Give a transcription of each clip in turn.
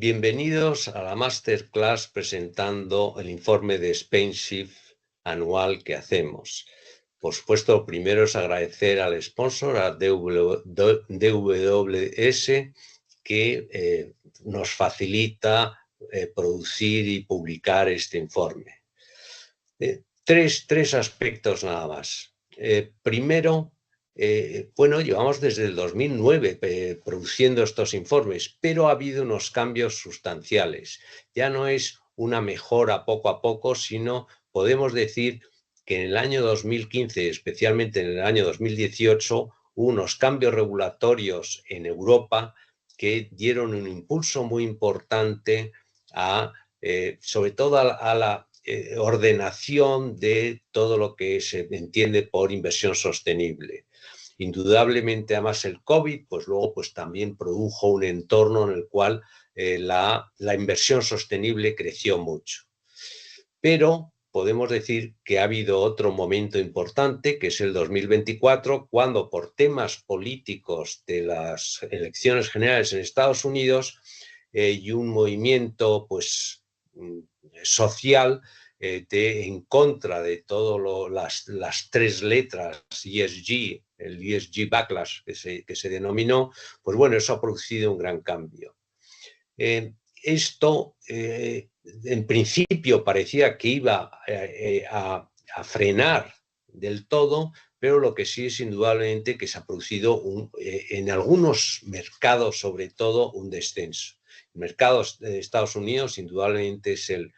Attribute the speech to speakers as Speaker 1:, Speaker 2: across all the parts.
Speaker 1: Bienvenidos a la masterclass presentando el informe de SpainShift anual que hacemos. Por supuesto, lo primero es agradecer al sponsor, a DWS, que nos facilita producir y publicar este informe. Tres aspectos nada más. Primero, bueno, llevamos desde el 2009 produciendo estos informes, pero ha habido unos cambios sustanciales. Ya no es una mejora poco a poco, sino podemos decir que en el año 2015, especialmente en el año 2018, hubo unos cambios regulatorios en Europa que dieron un impulso muy importante sobre todo a la ordenación de todo lo que se entiende por inversión sostenible. Indudablemente, además, el COVID, pues luego también produjo un entorno en el cual la inversión sostenible creció mucho. Pero podemos decir que ha habido otro momento importante, que es el 2024, cuando por temas políticos de las elecciones generales en Estados Unidos y un movimiento social en contra de todas las tres letras ESG, el ESG Backlash que se denominó, pues bueno, eso ha producido un gran cambio. Esto en principio parecía que iba a frenar del todo, pero lo que sí es indudablemente que se ha producido en algunos mercados sobre todo un descenso. El mercado de Estados Unidos indudablemente es el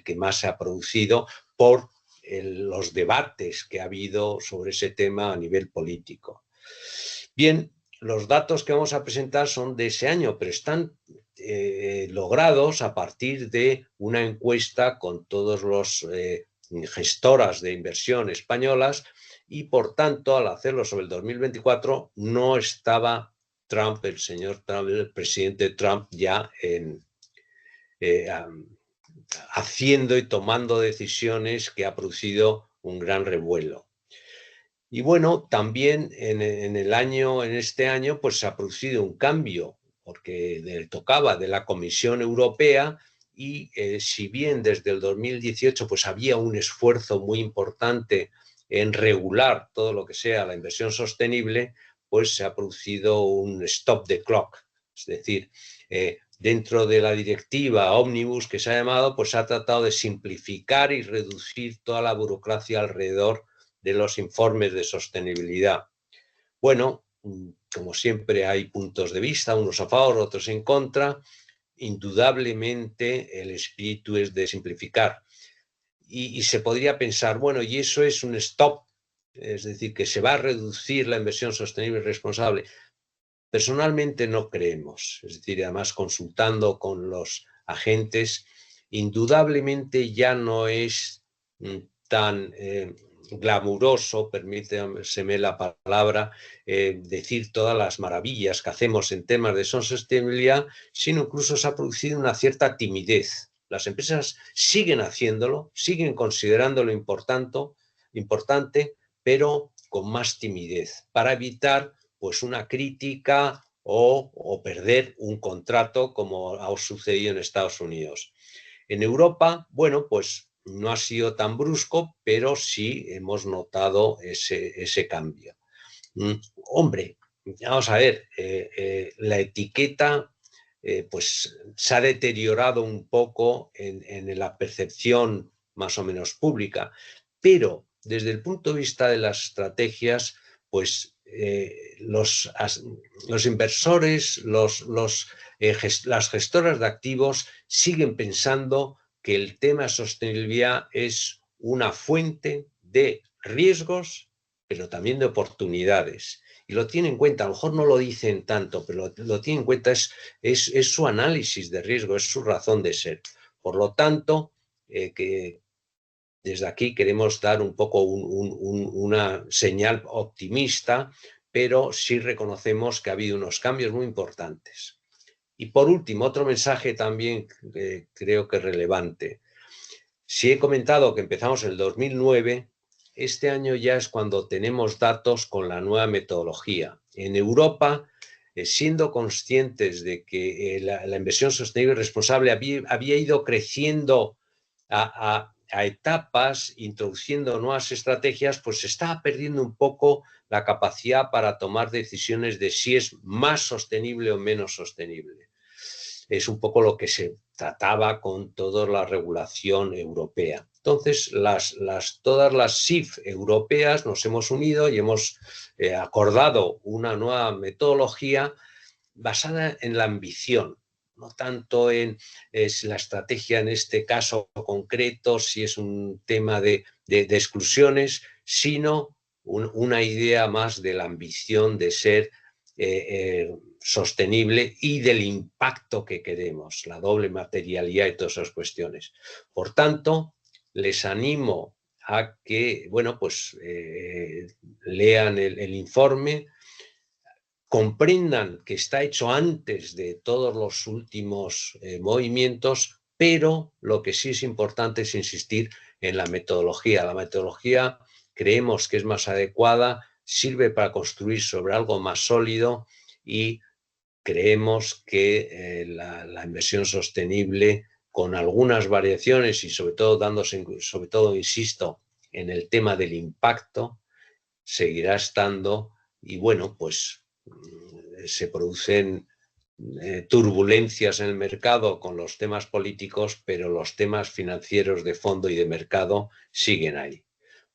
Speaker 1: que más se ha producido por los debates que ha habido sobre ese tema a nivel político. Bien, los datos que vamos a presentar son de ese año, pero están logrados a partir de una encuesta con todos los gestoras de inversión españolas y, por tanto, al hacerlo sobre el 2024, no estaba Trump, el señor Trump, el presidente Trump, ya haciendo y tomando decisiones que ha producido un gran revuelo. Y bueno, también en este año, pues se ha producido un cambio, porque tocaba de la Comisión Europea y si bien desde el 2018 pues había un esfuerzo muy importante en regular todo lo que sea la inversión sostenible, pues se ha producido un stop the clock, es decir, dentro de la directiva Omnibus que se ha llamado, pues se ha tratado de simplificar y reducir toda la burocracia alrededor de los informes de sostenibilidad. Bueno, como siempre hay puntos de vista, unos a favor, otros en contra. Indudablemente el espíritu es de simplificar. Y se podría pensar, bueno, y eso es un stop, es decir, que se va a reducir la inversión sostenible y responsable. Personalmente no creemos, es decir, además consultando con los agentes, indudablemente ya no es tan glamuroso, permítame la palabra, decir todas las maravillas que hacemos en temas de sostenibilidad, sino incluso se ha producido una cierta timidez. Las empresas siguen haciéndolo, siguen considerándolo importante, pero con más timidez, para evitar pues una crítica o perder un contrato como ha sucedido en Estados Unidos. En Europa, bueno, pues no ha sido tan brusco, pero sí hemos notado ese cambio. Hombre, vamos a ver, la etiqueta pues se ha deteriorado un poco en la percepción más o menos pública, pero desde el punto de vista de las estrategias, pues los inversores, las gestoras de activos siguen pensando que el tema de sostenibilidad es una fuente de riesgos, pero también de oportunidades. Y lo tienen en cuenta, a lo mejor no lo dicen tanto, pero lo tienen en cuenta, es su análisis de riesgo, es su razón de ser. Por lo tanto, que desde aquí queremos dar un poco una señal optimista, pero sí reconocemos que ha habido unos cambios muy importantes. Y por último, otro mensaje también creo que es relevante. Si he comentado que empezamos en el 2009, este año ya es cuando tenemos datos con la nueva metodología. En Europa siendo conscientes de que la inversión sostenible y responsable había ido creciendo a etapas, introduciendo nuevas estrategias, pues se estaba perdiendo un poco la capacidad para tomar decisiones de si es más sostenible o menos sostenible. Es un poco lo que se trataba con toda la regulación europea. Entonces, todas las SIF europeas nos hemos unido y hemos acordado una nueva metodología basada en la ambición, no tanto en la estrategia en este caso concreto, si es un tema de exclusiones, sino una idea más de la ambición de ser sostenible y del impacto que queremos, la doble materialidad y todas esas cuestiones. Por tanto, les animo a que, bueno, pues lean el informe, comprendan que está hecho antes de todos los últimos movimientos, pero lo que sí es importante es insistir en la metodología. La metodología creemos que es más adecuada, sirve para construir sobre algo más sólido y creemos que la inversión sostenible, con algunas variaciones y sobre todo, insisto, en el tema del impacto, seguirá estando y bueno, pues se producen turbulencias en el mercado con los temas políticos, pero los temas financieros de fondo y de mercado siguen ahí.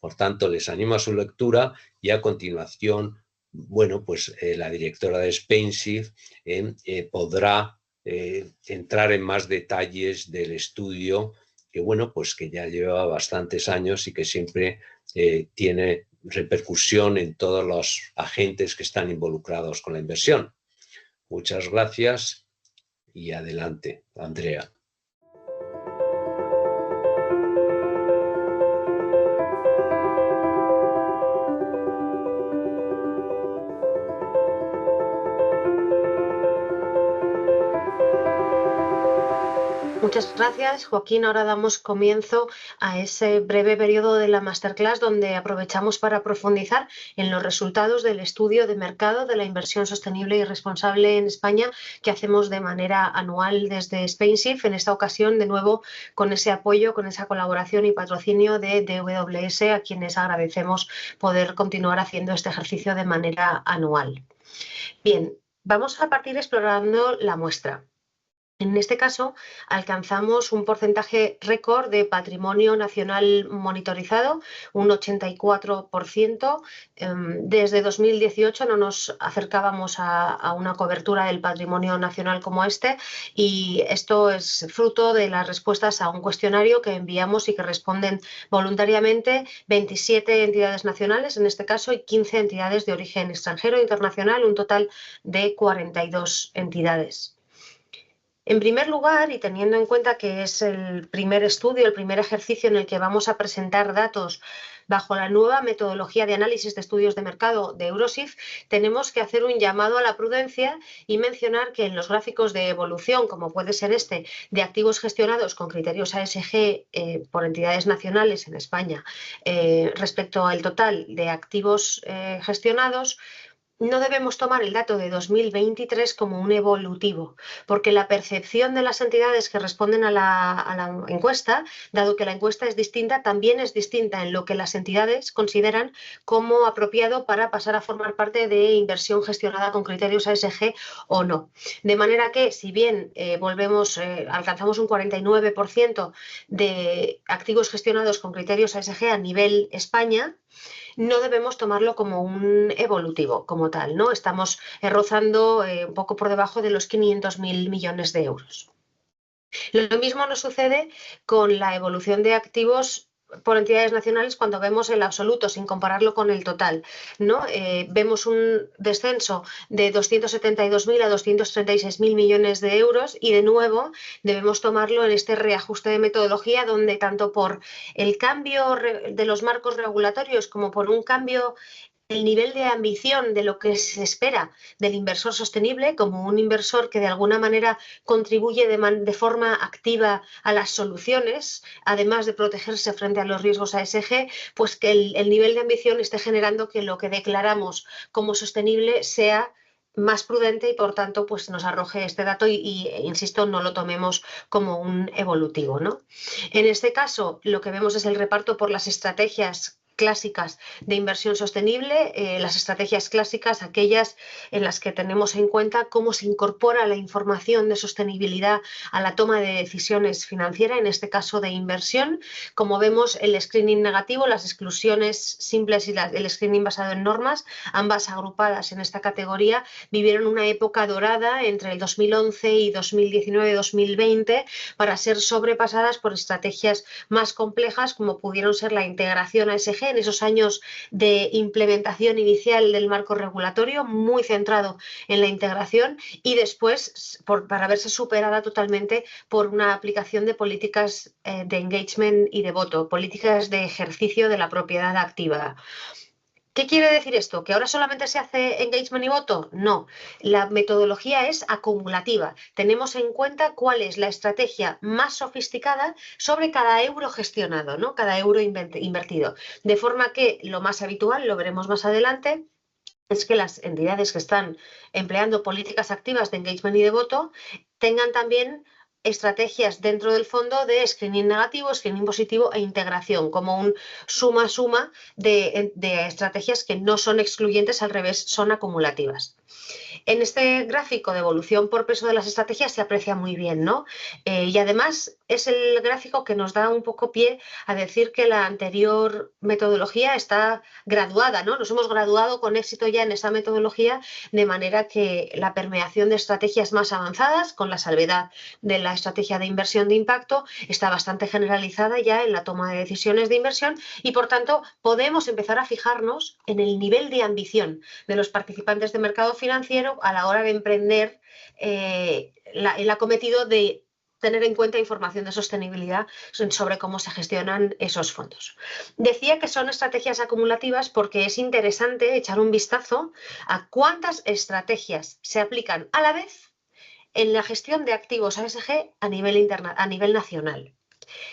Speaker 1: Por tanto, les animo a su lectura y a continuación, bueno, pues la directora de Spainship podrá entrar en más detalles del estudio que, bueno, pues que ya lleva bastantes años y que siempre tiene repercusión en todos los agentes que están involucrados con la inversión. Muchas gracias y adelante, Andrea.
Speaker 2: Muchas gracias, Joaquín. Ahora damos comienzo a ese breve periodo de la masterclass donde aprovechamos para profundizar en los resultados del estudio de mercado de la inversión sostenible y responsable en España que hacemos de manera anual desde Spainship. En esta ocasión, de nuevo, con ese apoyo, con esa colaboración y patrocinio de DWS, a quienes agradecemos poder continuar haciendo este ejercicio de manera anual. Bien, vamos a partir explorando la muestra. En este caso, alcanzamos un porcentaje récord de patrimonio nacional monitorizado, un 84%. Desde 2018 no nos acercábamos a una cobertura del patrimonio nacional como este, y esto es fruto de las respuestas a un cuestionario que enviamos y que responden voluntariamente 27 entidades nacionales, en este caso, y 15 entidades de origen extranjero e internacional, un total de 42 entidades. En primer lugar, y teniendo en cuenta que es el primer estudio, el primer ejercicio en el que vamos a presentar datos bajo la nueva metodología de análisis de estudios de mercado de Eurosif, tenemos que hacer un llamado a la prudencia y mencionar que en los gráficos de evolución, como puede ser este, de activos gestionados con criterios ASG por entidades nacionales en España respecto al total de activos gestionados, no debemos tomar el dato de 2023 como un evolutivo, porque la percepción de las entidades que responden a la encuesta, dado que la encuesta es distinta, también es distinta en lo que las entidades consideran como apropiado para pasar a formar parte de inversión gestionada con criterios ASG o no. De manera que, si bien alcanzamos un 49% de activos gestionados con criterios ASG a nivel España, no debemos tomarlo como un evolutivo como tal, ¿no? Estamos rozando un poco por debajo de los 500.000 millones de euros. Lo mismo nos sucede con la evolución de activos por entidades nacionales cuando vemos el absoluto sin compararlo con el total, ¿no? Vemos un descenso de 272.000 a 236.000 millones de euros y de nuevo debemos tomarlo en este reajuste de metodología donde tanto por el cambio de los marcos regulatorios como por un cambio el nivel de ambición de lo que se espera del inversor sostenible como un inversor que de alguna manera contribuye de forma activa a las soluciones, además de protegerse frente a los riesgos ASG, pues que el nivel de ambición esté generando que lo que declaramos como sostenible sea más prudente y por tanto pues nos arroje este dato insisto, no lo tomemos como un evolutivo, ¿no? En este caso lo que vemos es el reparto por las estrategias clásicas de inversión sostenible, las estrategias clásicas, aquellas en las que tenemos en cuenta cómo se incorpora la información de sostenibilidad a la toma de decisiones financieras, en este caso de inversión. Como vemos, el screening negativo, las exclusiones simples y el screening basado en normas, ambas agrupadas en esta categoría, vivieron una época dorada entre el 2011 y 2019-2020 para ser sobrepasadas por estrategias más complejas como pudieron ser la integración ASG en esos años de implementación inicial del marco regulatorio, muy centrado en la integración, y después para verse superada totalmente por una aplicación de políticas de engagement y de voto, políticas de ejercicio de la propiedad activa. ¿Qué quiere decir esto? ¿Que ahora solamente se hace engagement y voto? No, la metodología es acumulativa. Tenemos en cuenta cuál es la estrategia más sofisticada sobre cada euro gestionado, ¿no? Cada euro invertido. De forma que lo más habitual, lo veremos más adelante, es que las entidades que están empleando políticas activas de engagement y de voto tengan también estrategias dentro del fondo de screening negativo, screening positivo e integración, como un suma-suma de estrategias que no son excluyentes, al revés, son acumulativas. En este gráfico de evolución por peso de las estrategias se aprecia muy bien, ¿no? Y además es el gráfico que nos da un poco pie a decir que la anterior metodología está graduada, ¿no? Nos hemos graduado con éxito ya en esa metodología, de manera que la permeación de estrategias más avanzadas, con la salvedad de la estrategia de inversión de impacto, está bastante generalizada ya en la toma de decisiones de inversión y, por tanto, podemos empezar a fijarnos en el nivel de ambición de los participantes de mercado financiero a la hora de emprender el acometido de tener en cuenta información de sostenibilidad sobre cómo se gestionan esos fondos. Decía que son estrategias acumulativas porque es interesante echar un vistazo a cuántas estrategias se aplican a la vez en la gestión de activos ASG a nivel nacional.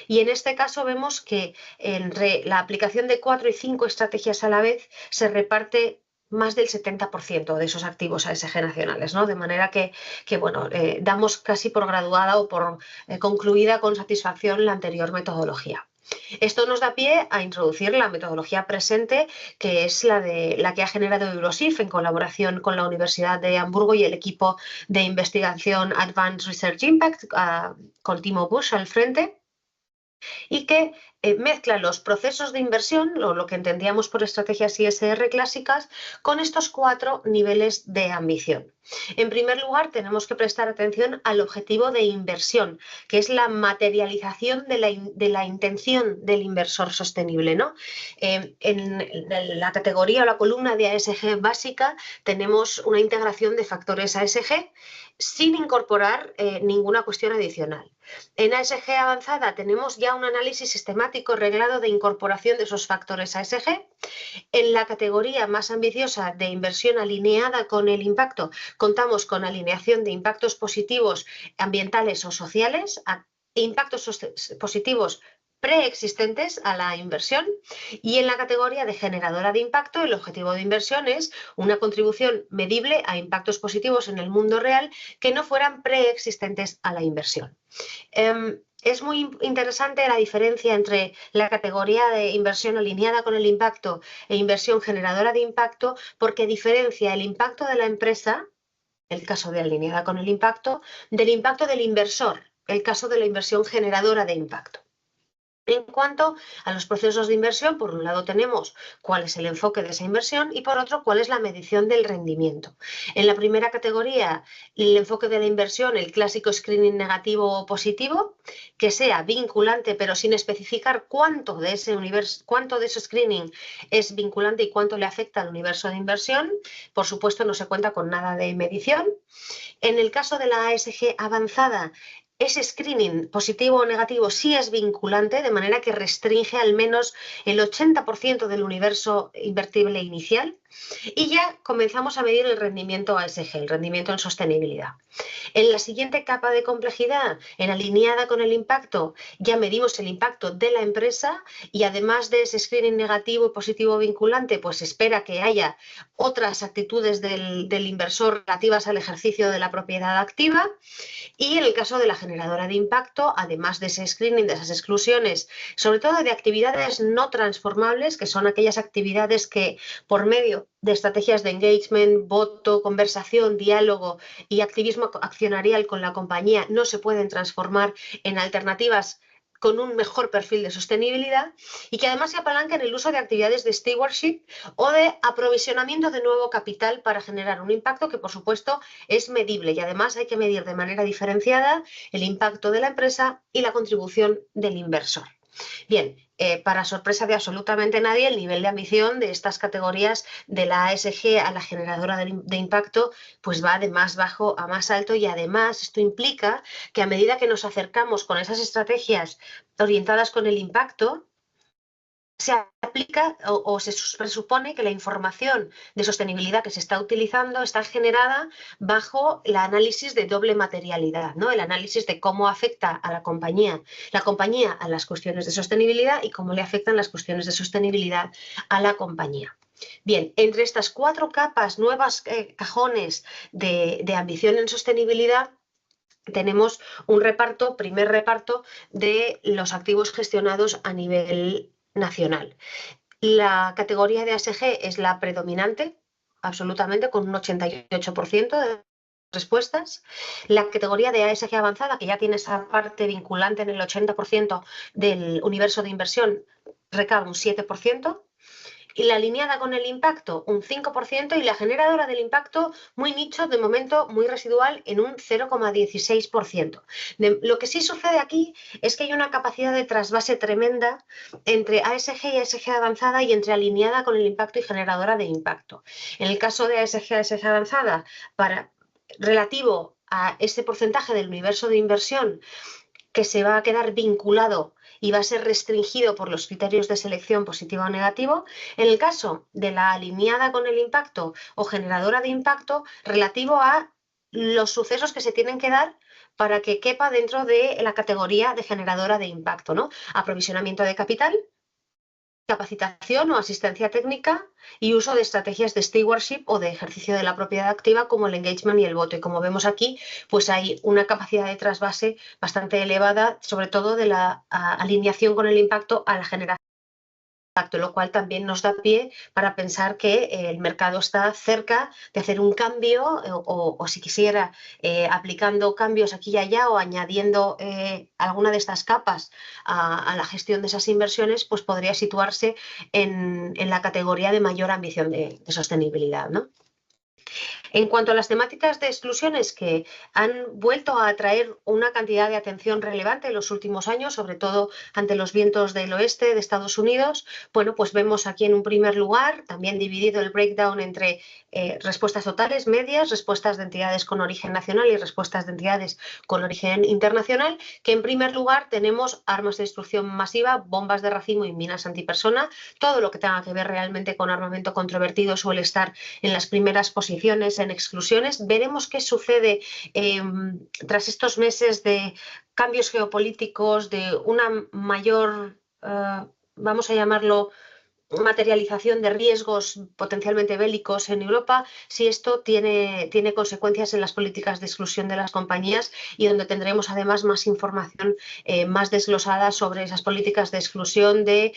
Speaker 2: Y en este caso vemos que entre la aplicación de 4 y 5 estrategias a la vez se reparte más del 70% de esos activos ASG nacionales, ¿no? De manera que bueno, damos casi por graduada o por concluida con satisfacción la anterior metodología. Esto nos da pie a introducir la metodología presente, que es la que ha generado Eurosif en colaboración con la Universidad de Hamburgo y el equipo de investigación Advanced Research Impact, con Timo Busch al frente, y que mezcla los procesos de inversión, lo que entendíamos por estrategias ISR clásicas, con estos 4 niveles de ambición. En primer lugar, tenemos que prestar atención al objetivo de inversión, que es la materialización de la intención del inversor sostenible, ¿no? En la categoría o la columna de ASG básica tenemos una integración de factores ASG sin incorporar ninguna cuestión adicional. En ASG avanzada tenemos ya un análisis sistemático reglado de incorporación de esos factores ASG. En la categoría más ambiciosa de inversión alineada con el impacto, contamos con alineación de impactos positivos ambientales o sociales, impactos positivos preexistentes a la inversión, y en la categoría de generadora de impacto el objetivo de inversión es una contribución medible a impactos positivos en el mundo real que no fueran preexistentes a la inversión. Es muy interesante la diferencia entre la categoría de inversión alineada con el impacto e inversión generadora de impacto, porque diferencia el impacto de la empresa, el caso de alineada con el impacto, del impacto del inversor, el caso de la inversión generadora de impacto. En cuanto a los procesos de inversión, por un lado tenemos cuál es el enfoque de esa inversión y por otro cuál es la medición del rendimiento. En la primera categoría, el enfoque de la inversión, el clásico screening negativo o positivo, que sea vinculante pero sin especificar cuánto de ese screening es vinculante y cuánto le afecta al universo de inversión. Por supuesto, no se cuenta con nada de medición. En el caso de la ASG avanzada, ese screening positivo o negativo sí es vinculante, de manera que restringe al menos el 80% del universo invertible inicial, y ya comenzamos a medir el rendimiento ASG, el rendimiento en sostenibilidad. En la siguiente capa de complejidad, en alineada con el impacto, ya medimos el impacto de la empresa y además de ese screening negativo y positivo vinculante, pues espera que haya otras actitudes del inversor relativas al ejercicio de la propiedad activa. Y en el caso de la generadora de impacto, además de ese screening, de esas exclusiones, sobre todo de actividades no transformables, que son aquellas actividades que por medio de estrategias de engagement, voto, conversación, diálogo y activismo accionarial con la compañía no se pueden transformar en alternativas con un mejor perfil de sostenibilidad, y que además se apalanca en el uso de actividades de stewardship o de aprovisionamiento de nuevo capital para generar un impacto que, por supuesto, es medible, y además hay que medir de manera diferenciada el impacto de la empresa y la contribución del inversor. Bien, para sorpresa de absolutamente nadie, el nivel de ambición de estas categorías de la ASG a la generadora de impacto pues va de más bajo a más alto, y además esto implica que a medida que nos acercamos con esas estrategias orientadas con el impacto, se aplica o se presupone que la información de sostenibilidad que se está utilizando está generada bajo el análisis de doble materialidad, ¿no? El análisis de cómo afecta a la compañía a las cuestiones de sostenibilidad y cómo le afectan las cuestiones de sostenibilidad a la compañía. Bien, entre estas 4 capas, nuevas cajones de ambición en sostenibilidad, tenemos un primer reparto de los activos gestionados a nivel nacional. La categoría de ASG es la predominante, absolutamente, con un 88% de respuestas. La categoría de ASG avanzada, que ya tiene esa parte vinculante en el 80% del universo de inversión, recae un 7%. Y la alineada con el impacto, un 5%, y la generadora del impacto, muy nicho, de momento muy residual, en un 0,16%. Lo que sí sucede aquí es que hay una capacidad de trasvase tremenda entre ASG y ASG avanzada, y entre alineada con el impacto y generadora de impacto. En el caso de ASG avanzada, relativo a ese porcentaje del universo de inversión que se va a quedar vinculado y va a ser restringido por los criterios de selección positivo o negativo. En el caso de la alineada con el impacto o generadora de impacto, relativo a los sucesos que se tienen que dar para que quepa dentro de la categoría de generadora de impacto, ¿no? Aprovisionamiento de capital, capacitación o asistencia técnica y uso de estrategias de stewardship o de ejercicio de la propiedad activa, como el engagement y el voto. Y como vemos aquí, pues hay una capacidad de trasvase bastante elevada, sobre todo de la alineación con el impacto a la generación, lo cual también nos da pie para pensar que el mercado está cerca de hacer un cambio, o si quisiera, aplicando cambios aquí y allá, o añadiendo alguna de estas capas a la gestión de esas inversiones, pues podría situarse en la categoría de mayor ambición de sostenibilidad, ¿no? En cuanto a las temáticas de exclusiones, que han vuelto a atraer una cantidad de atención relevante en los últimos años, sobre todo ante los vientos del oeste de Estados Unidos, bueno, pues vemos aquí en un primer lugar, también dividido el breakdown entre respuestas totales, medias, respuestas de entidades con origen nacional y respuestas de entidades con origen internacional, que en primer lugar tenemos armas de destrucción masiva, bombas de racimo y minas antipersona. Todo lo que tenga que ver realmente con armamento controvertido suele estar en las primeras posiciones en exclusiones. Veremos qué sucede tras estos meses de cambios geopolíticos, de una mayor, vamos a llamarlo, materialización de riesgos potencialmente bélicos en Europa, si esto tiene consecuencias en las políticas de exclusión de las compañías, y donde tendremos además más información más desglosada sobre esas políticas de exclusión de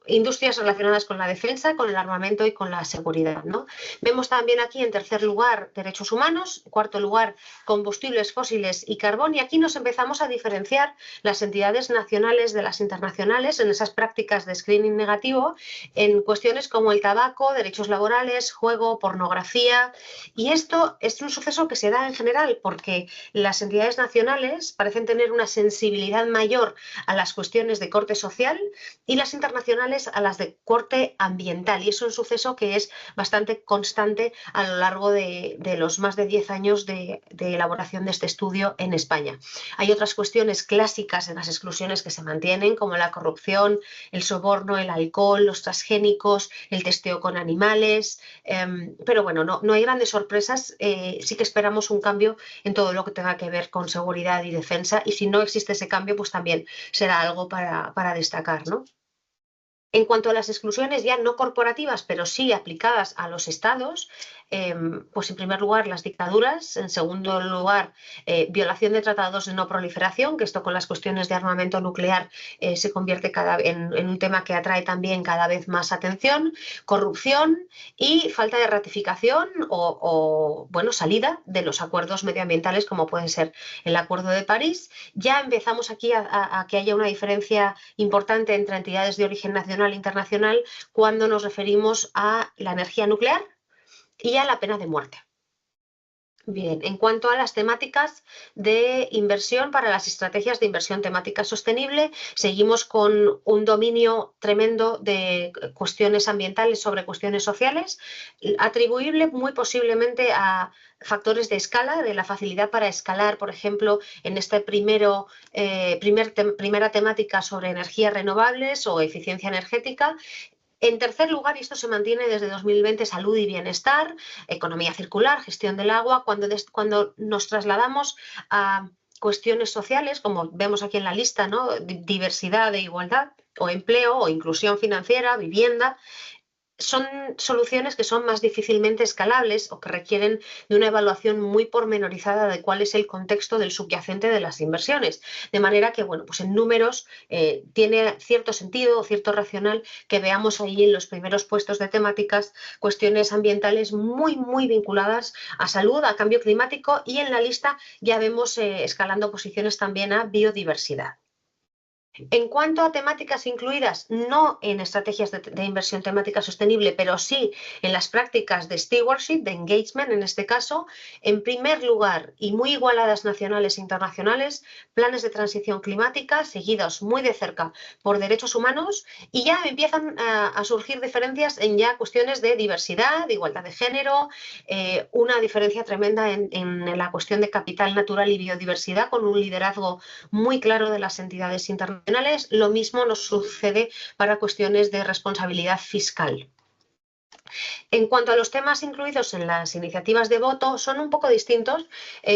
Speaker 2: industrias relacionadas con la defensa, con el armamento y con la seguridad, ¿no? Vemos también aquí, en tercer lugar, derechos humanos, en cuarto lugar, combustibles fósiles y carbón, y aquí nos empezamos a diferenciar las entidades nacionales de las internacionales en esas prácticas de screening negativo en cuestiones como el tabaco, derechos laborales, juego, pornografía. Y esto es un suceso que se da en general porque las entidades nacionales parecen tener una sensibilidad mayor a las cuestiones de corte social, y las internacionales sociales a las de corte ambiental, y es un suceso que es bastante constante a lo largo de los más de 10 años de elaboración de este estudio en España. Hay otras cuestiones clásicas en las exclusiones que se mantienen, como la corrupción, el soborno, el alcohol, los transgénicos, el testeo con animales, pero bueno, no hay grandes sorpresas. Sí que esperamos un cambio en todo lo que tenga que ver con seguridad y defensa, y si no existe ese cambio, pues también será algo para destacar, ¿no? En cuanto a las exclusiones ya no corporativas, pero sí aplicadas a los estados, pues en primer lugar las dictaduras, en segundo lugar violación de tratados de no proliferación, que esto con las cuestiones de armamento nuclear se convierte en un tema que atrae también cada vez más atención, corrupción y falta de ratificación o bueno, salida de los acuerdos medioambientales, como puede ser el Acuerdo de París. Ya empezamos aquí a que haya una diferencia importante entre entidades de origen nacional e internacional cuando nos referimos a la energía nuclear y a la pena de muerte. Bien, en cuanto a las temáticas de inversión para las estrategias de inversión temática sostenible, seguimos con un dominio tremendo de cuestiones ambientales sobre cuestiones sociales, atribuible muy posiblemente a factores de escala, de la facilidad para escalar, por ejemplo, en este primera temática sobre energías renovables o eficiencia energética. En tercer lugar, y esto se mantiene desde 2020, salud y bienestar, economía circular, gestión del agua. Cuando nos trasladamos a cuestiones sociales, como vemos aquí en la lista, ¿no? Diversidad e igualdad, o empleo, o inclusión financiera, vivienda, son soluciones que son más difícilmente escalables o que requieren de una evaluación muy pormenorizada de cuál es el contexto del subyacente de las inversiones. De manera que, bueno, pues en números tiene cierto sentido o cierto racional que veamos ahí en los primeros puestos de temáticas cuestiones ambientales muy vinculadas a salud, a cambio climático, y en la lista ya vemos escalando posiciones también a biodiversidad. En cuanto a temáticas incluidas, no en estrategias de inversión temática sostenible, pero sí en las prácticas de stewardship, de engagement en este caso, en primer lugar, y muy igualadas nacionales e internacionales, planes de transición climática seguidos muy de cerca por derechos humanos, y ya empiezan a surgir diferencias en ya cuestiones de diversidad, de igualdad de género, una diferencia tremenda en la cuestión de capital natural y biodiversidad, con un liderazgo muy claro de las entidades internacionales. Lo mismo nos sucede para cuestiones de responsabilidad fiscal. En cuanto a los temas incluidos en las iniciativas de voto, son un poco distintos,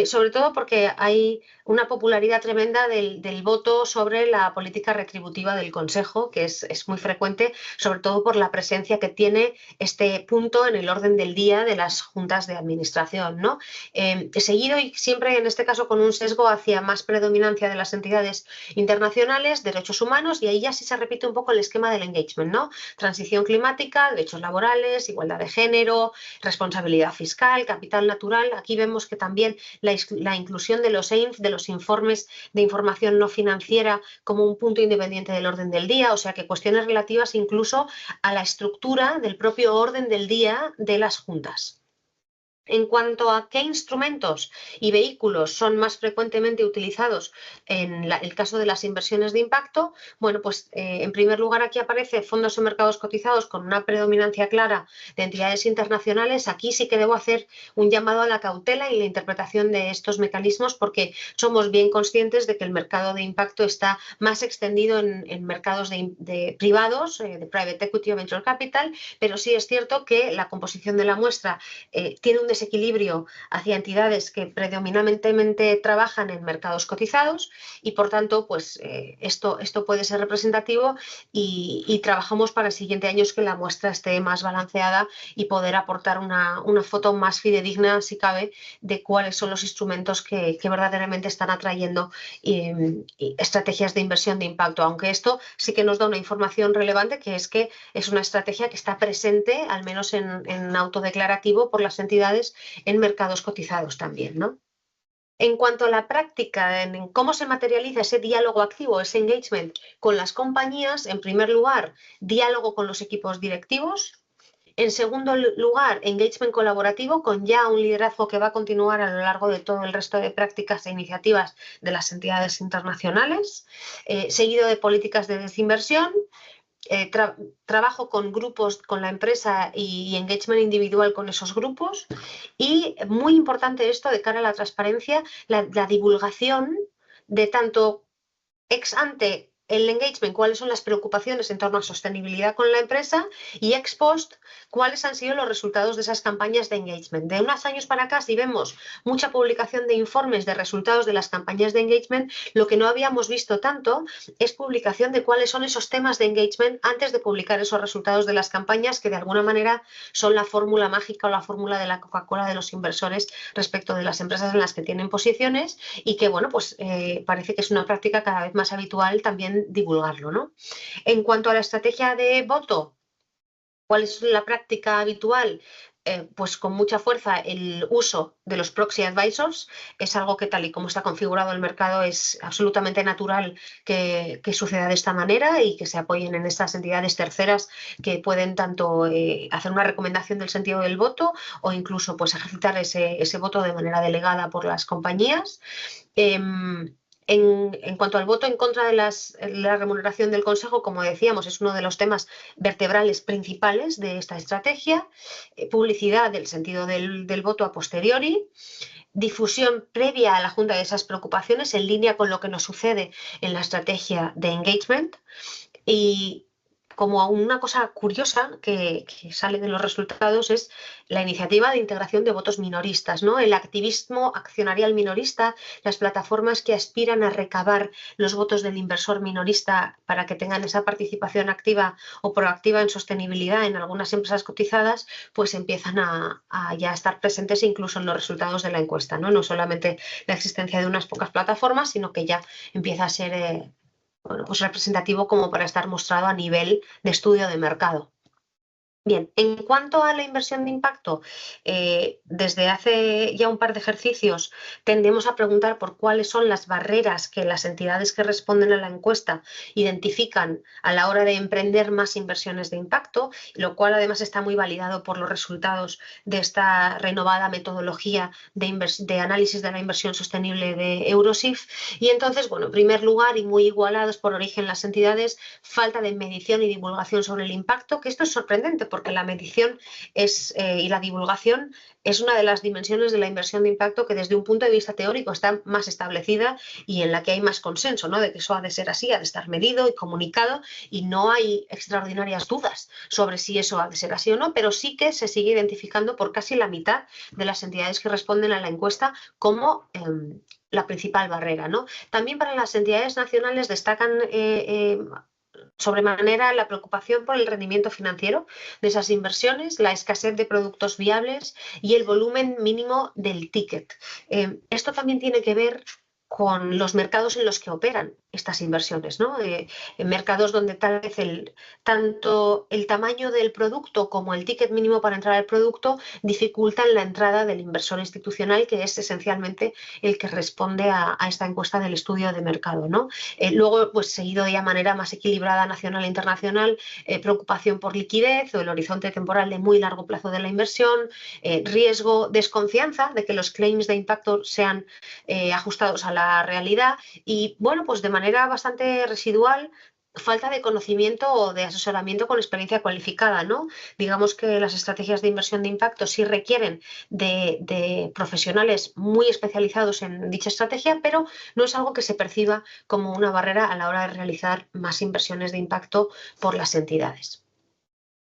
Speaker 2: sobre todo porque hay una popularidad tremenda del voto sobre la política retributiva del Consejo, que es muy frecuente, sobre todo por la presencia que tiene este punto en el orden del día de las juntas de administración, ¿no? Seguido y siempre en este caso con un sesgo hacia más predominancia de las entidades internacionales, derechos humanos, y ahí ya sí se repite un poco el esquema del engagement, ¿no? Transición climática, derechos laborales, igualdad de género, responsabilidad fiscal, capital natural. Aquí vemos que también la inclusión de los EINF, de los informes de información no financiera, como un punto independiente del orden del día, o sea que cuestiones relativas incluso a la estructura del propio orden del día de las juntas. En cuanto a qué instrumentos y vehículos son más frecuentemente utilizados en el caso de las inversiones de impacto, bueno, pues en primer lugar aquí aparece fondos en mercados cotizados con una predominancia clara de entidades internacionales. Aquí sí que debo hacer un llamado a la cautela y la interpretación de estos mecanismos, porque somos bien conscientes de que el mercado de impacto está más extendido en mercados de privados, de private equity o venture capital, pero sí es cierto que la composición de la muestra tiene un desequilibrio hacia entidades que predominantemente trabajan en mercados cotizados, y por tanto pues esto puede ser representativo, y trabajamos para el siguiente año que la muestra esté más balanceada y poder aportar una foto más fidedigna, si cabe, de cuáles son los instrumentos que verdaderamente están atrayendo estrategias de inversión de impacto, aunque esto sí que nos da una información relevante, que es una estrategia que está presente, al menos en autodeclarativo, por las entidades en mercados cotizados también, ¿no? En cuanto a la práctica, en cómo se materializa ese diálogo activo, ese engagement con las compañías, en primer lugar, diálogo con los equipos directivos. En segundo lugar, engagement colaborativo con ya un liderazgo que va a continuar a lo largo de todo el resto de prácticas e iniciativas de las entidades internacionales, seguido de políticas de desinversión. trabajo con grupos, con la empresa y engagement individual con esos grupos. Y muy importante esto de cara a la transparencia, la divulgación de tanto ex ante el engagement, cuáles son las preocupaciones en torno a sostenibilidad con la empresa, y ex post, cuáles han sido los resultados de esas campañas de engagement. De unos años para acá, si vemos mucha publicación de informes de resultados de las campañas de engagement, lo que no habíamos visto tanto es publicación de cuáles son esos temas de engagement antes de publicar esos resultados de las campañas, que de alguna manera son la fórmula mágica o la fórmula de la Coca-Cola de los inversores respecto de las empresas en las que tienen posiciones, y que, bueno, pues parece que es una práctica cada vez más habitual también divulgarlo, ¿no? En cuanto a la estrategia de voto, ¿cuál es la práctica habitual? Pues con mucha fuerza el uso de los proxy advisors. Es algo que, tal y como está configurado el mercado, es absolutamente natural que suceda de esta manera y que se apoyen en estas entidades terceras que pueden tanto hacer una recomendación del sentido del voto o incluso pues ejercitar ese voto de manera delegada por las compañías. En cuanto al voto en contra de la remuneración del Consejo, como decíamos, es uno de los temas vertebrales principales de esta estrategia. Publicidad del sentido del voto a posteriori, difusión previa a la Junta de esas preocupaciones en línea con lo que nos sucede en la estrategia de engagement. Y como una cosa curiosa que sale de los resultados es la iniciativa de integración de votos minoristas, ¿no? El activismo accionarial minorista, las plataformas que aspiran a recabar los votos del inversor minorista para que tengan esa participación activa o proactiva en sostenibilidad en algunas empresas cotizadas, pues empiezan a ya estar presentes incluso en los resultados de la encuesta, ¿no? No solamente la existencia de unas pocas plataformas, sino que ya empieza a ser bueno, pues representativo como para estar mostrado a nivel de estudio de mercado. Bien, en cuanto a la inversión de impacto, desde hace ya un par de ejercicios tendemos a preguntar por cuáles son las barreras que las entidades que responden a la encuesta identifican a la hora de emprender más inversiones de impacto, lo cual además está muy validado por los resultados de esta renovada metodología de análisis de la inversión sostenible de Eurosif. Y entonces, bueno, en primer lugar, y muy igualados por origen las entidades, falta de medición y divulgación sobre el impacto, que esto es sorprendente porque la medición y la divulgación es una de las dimensiones de la inversión de impacto que desde un punto de vista teórico está más establecida y en la que hay más consenso, ¿no? De que eso ha de ser así, ha de estar medido y comunicado, y no hay extraordinarias dudas sobre si eso ha de ser así o no, pero sí que se sigue identificando por casi la mitad de las entidades que responden a la encuesta como la principal barrera, ¿no? También para las entidades nacionales destacan sobremanera la preocupación por el rendimiento financiero de esas inversiones, la escasez de productos viables y el volumen mínimo del ticket. Esto también tiene que ver con los mercados en los que operan estas inversiones, ¿no? En mercados donde tal vez tanto el tamaño del producto como el ticket mínimo para entrar al producto dificultan la entrada del inversor institucional, que es esencialmente el que responde a esta encuesta del estudio de mercado, ¿no? Luego, pues seguido de manera más equilibrada nacional e internacional, preocupación por liquidez o el horizonte temporal de muy largo plazo de la inversión, riesgo, desconfianza de que los claims de impacto sean ajustados a la realidad y, bueno, pues de manera bastante residual, falta de conocimiento o de asesoramiento con experiencia cualificada, ¿no? Digamos que las estrategias de inversión de impacto sí requieren de profesionales muy especializados en dicha estrategia, pero no es algo que se perciba como una barrera a la hora de realizar más inversiones de impacto por las entidades.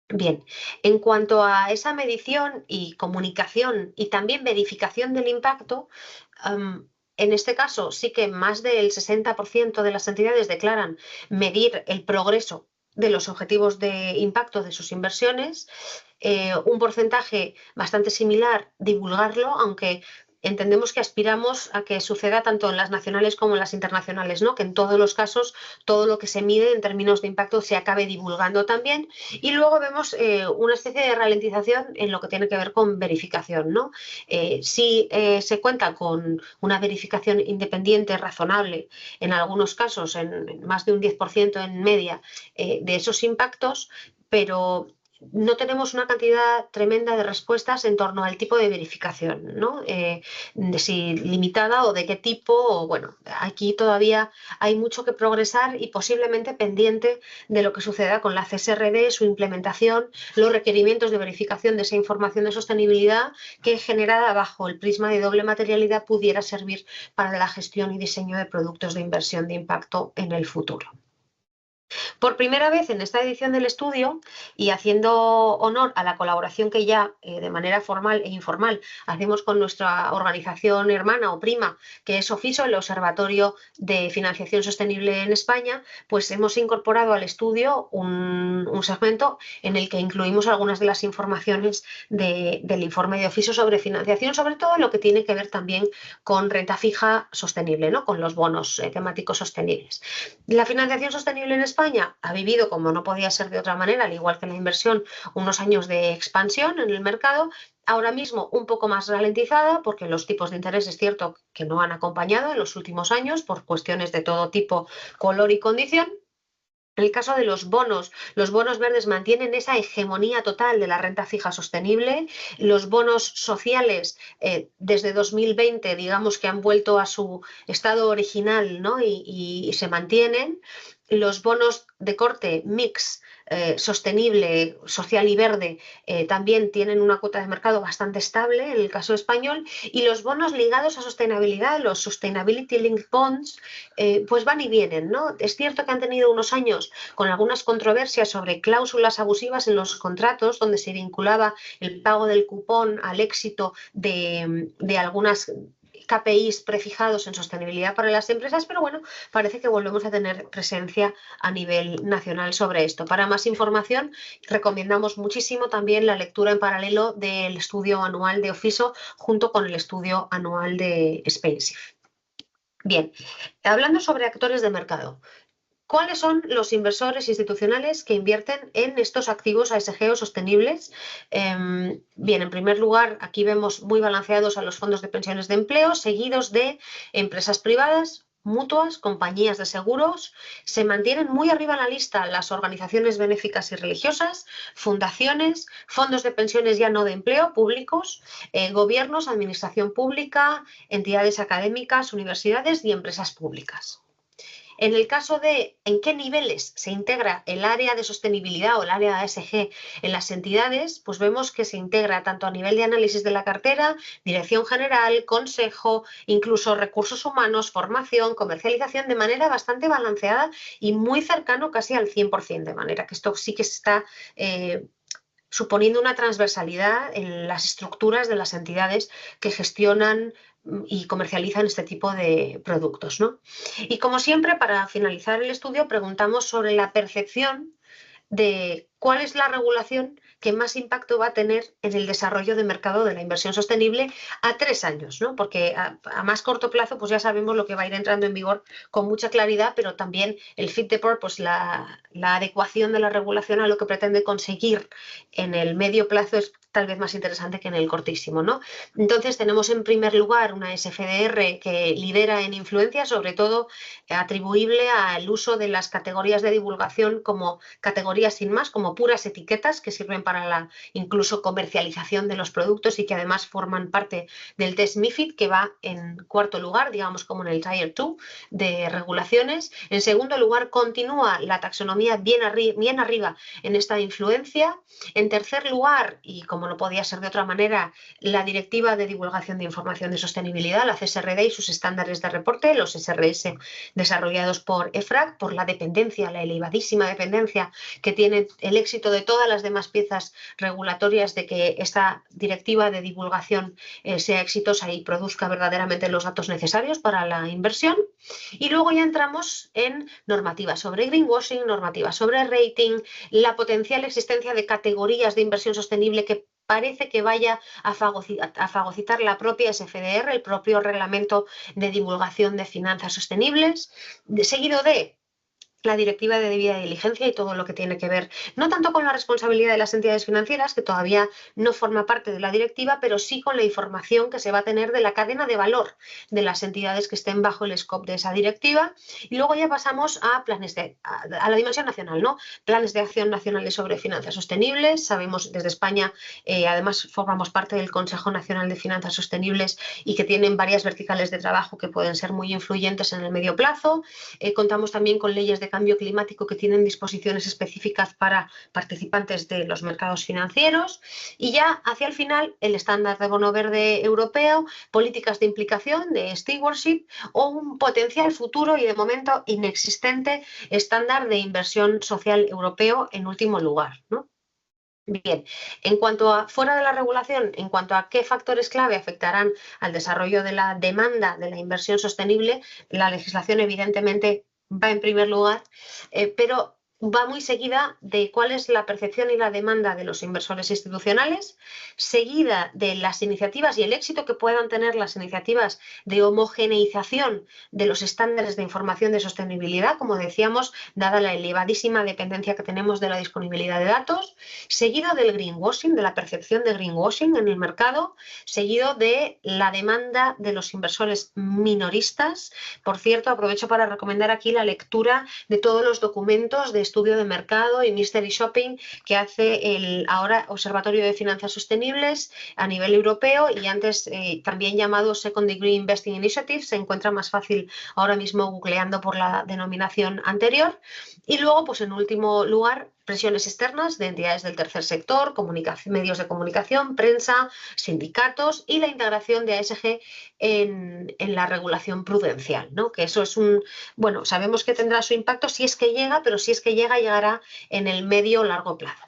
Speaker 2: Bien, en cuanto a esa medición y comunicación y también verificación del impacto, en este caso sí que más del 60% de las entidades declaran medir el progreso de los objetivos de impacto de sus inversiones, un porcentaje bastante similar divulgarlo, aunque entendemos que aspiramos a que suceda tanto en las nacionales como en las internacionales, ¿no? Que en todos los casos todo lo que se mide en términos de impacto se acabe divulgando también. Y luego vemos una especie de ralentización en lo que tiene que ver con verificación, ¿no? Si se cuenta con una verificación independiente razonable, en algunos casos en más de un 10% en media de esos impactos, pero no tenemos una cantidad tremenda de respuestas en torno al tipo de verificación, ¿no? De si limitada o de qué tipo, o bueno, aquí todavía hay mucho que progresar y posiblemente pendiente de lo que suceda con la CSRD, su implementación, los requerimientos de verificación de esa información de sostenibilidad que generada bajo el prisma de doble materialidad pudiera servir para la gestión y diseño de productos de inversión de impacto en el futuro. Por primera vez en esta edición del estudio, y haciendo honor a la colaboración que ya de manera formal e informal hacemos con nuestra organización hermana o prima, que es Ofiso, el Observatorio de Financiación Sostenible en España, pues hemos incorporado al estudio un segmento en el que incluimos algunas de las informaciones del informe de Ofiso sobre financiación, sobre todo lo que tiene que ver también con renta fija sostenible, ¿no? Con los bonos temáticos sostenibles. La financiación sostenible en España ha vivido, como no podía ser de otra manera, al igual que la inversión, unos años de expansión en el mercado. Ahora mismo un poco más ralentizada porque los tipos de interés es cierto que no han acompañado en los últimos años por cuestiones de todo tipo, color y condición. En el caso de los bonos verdes mantienen esa hegemonía total de la renta fija sostenible. Los bonos sociales desde 2020, digamos que han vuelto a su estado original, ¿no? y se mantienen. Los bonos de corte mix sostenible, social y verde también tienen una cuota de mercado bastante estable en el caso español, y los bonos ligados a sostenibilidad, los Sustainability Linked Bonds, pues van y vienen, ¿no? Es cierto que han tenido unos años con algunas controversias sobre cláusulas abusivas en los contratos, donde se vinculaba el pago del cupón al éxito de algunas KPIs prefijados en sostenibilidad para las empresas, pero bueno, parece que volvemos a tener presencia a nivel nacional sobre esto. Para más información, recomendamos muchísimo también la lectura en paralelo del estudio anual de Ofiso junto con el estudio anual de SpaceX. Bien, hablando sobre actores de mercado, ¿cuáles son los inversores institucionales que invierten en estos activos ASG o sostenibles? Bien, en primer lugar, aquí vemos muy balanceados a los fondos de pensiones de empleo, seguidos de empresas privadas, mutuas, compañías de seguros. Se mantienen muy arriba en la lista las organizaciones benéficas y religiosas, fundaciones, fondos de pensiones ya no de empleo, públicos, gobiernos, administración pública, entidades académicas, universidades y empresas públicas. En el caso de en qué niveles se integra el área de sostenibilidad o el área de ASG en las entidades, pues vemos que se integra tanto a nivel de análisis de la cartera, dirección general, consejo, incluso recursos humanos, formación, comercialización, de manera bastante balanceada y muy cercano casi al 100%, de manera que esto sí que está suponiendo una transversalidad en las estructuras de las entidades que gestionan y comercializan este tipo de productos, ¿no? Y como siempre, para finalizar el estudio, preguntamos sobre la percepción de cuál es la regulación que más impacto va a tener en el desarrollo de mercado de la inversión sostenible a 3 años, ¿no? Porque a más corto plazo pues ya sabemos lo que va a ir entrando en vigor con mucha claridad, pero también el fit the purpose, la adecuación de la regulación a lo que pretende conseguir en el medio plazo es tal vez más interesante que en el cortísimo, ¿no? Entonces tenemos en primer lugar una SFDR que lidera en influencia, sobre todo atribuible al uso de las categorías de divulgación como categorías sin más, como puras etiquetas que sirven para la incluso comercialización de los productos y que además forman parte del test MiFID, que va en cuarto lugar, digamos como en el Tier 2 de regulaciones. En segundo lugar, continúa la taxonomía bien arriba en esta influencia. En tercer lugar, y como no podía ser de otra manera, la Directiva de Divulgación de Información de Sostenibilidad, la CSRD y sus estándares de reporte, los SRS desarrollados por EFRAG, por la dependencia, la elevadísima dependencia que tiene el éxito de todas las demás piezas regulatorias de que esta directiva de divulgación sea exitosa y produzca verdaderamente los datos necesarios para la inversión. Y luego ya entramos en normativas sobre greenwashing, normativas sobre rating, la potencial existencia de categorías de inversión sostenible que parece que vaya a fagocitar la propia SFDR, el propio reglamento de divulgación de finanzas sostenibles, seguido de la directiva de debida diligencia y todo lo que tiene que ver, no tanto con la responsabilidad de las entidades financieras, que todavía no forma parte de la directiva, pero sí con la información que se va a tener de la cadena de valor de las entidades que estén bajo el scope de esa directiva. Y luego ya pasamos a a la dimensión nacional, ¿no? Planes de acción nacionales sobre finanzas sostenibles. Sabemos desde España, además formamos parte del Consejo Nacional de Finanzas Sostenibles y que tienen varias verticales de trabajo que pueden ser muy influyentes en el medio plazo. Contamos también con leyes de cambio climático que tienen disposiciones específicas para participantes de los mercados financieros. Y ya hacia el final, el estándar de bono verde europeo, políticas de implicación, de stewardship, o un potencial futuro y de momento inexistente estándar de inversión social europeo en último lugar, ¿no? Bien, en cuanto a fuera de la regulación, en cuanto a qué factores clave afectarán al desarrollo de la demanda de la inversión sostenible, la legislación evidentemente va en primer lugar, pero va muy seguida de cuál es la percepción y la demanda de los inversores institucionales, seguida de las iniciativas y el éxito que puedan tener las iniciativas de homogeneización de los estándares de información de sostenibilidad, como decíamos, dada la elevadísima dependencia que tenemos de la disponibilidad de datos, seguido del greenwashing, de la percepción de greenwashing en el mercado, seguido de la demanda de los inversores minoristas. Por cierto, aprovecho para recomendar aquí la lectura de todos los documentos de estudio de mercado y mystery shopping que hace el ahora Observatorio de Finanzas Sostenibles a nivel europeo y antes también llamado Second Degree Investing Initiative. Se encuentra más fácil ahora mismo googleando por la denominación anterior. Y luego, pues en último lugar, presiones externas de entidades del tercer sector, medios de comunicación, prensa, sindicatos y la integración de ASG en la regulación prudencial, ¿no? Que eso es bueno, sabemos que tendrá su impacto si es que llega, pero si es que llega, llegará en el medio o largo plazo.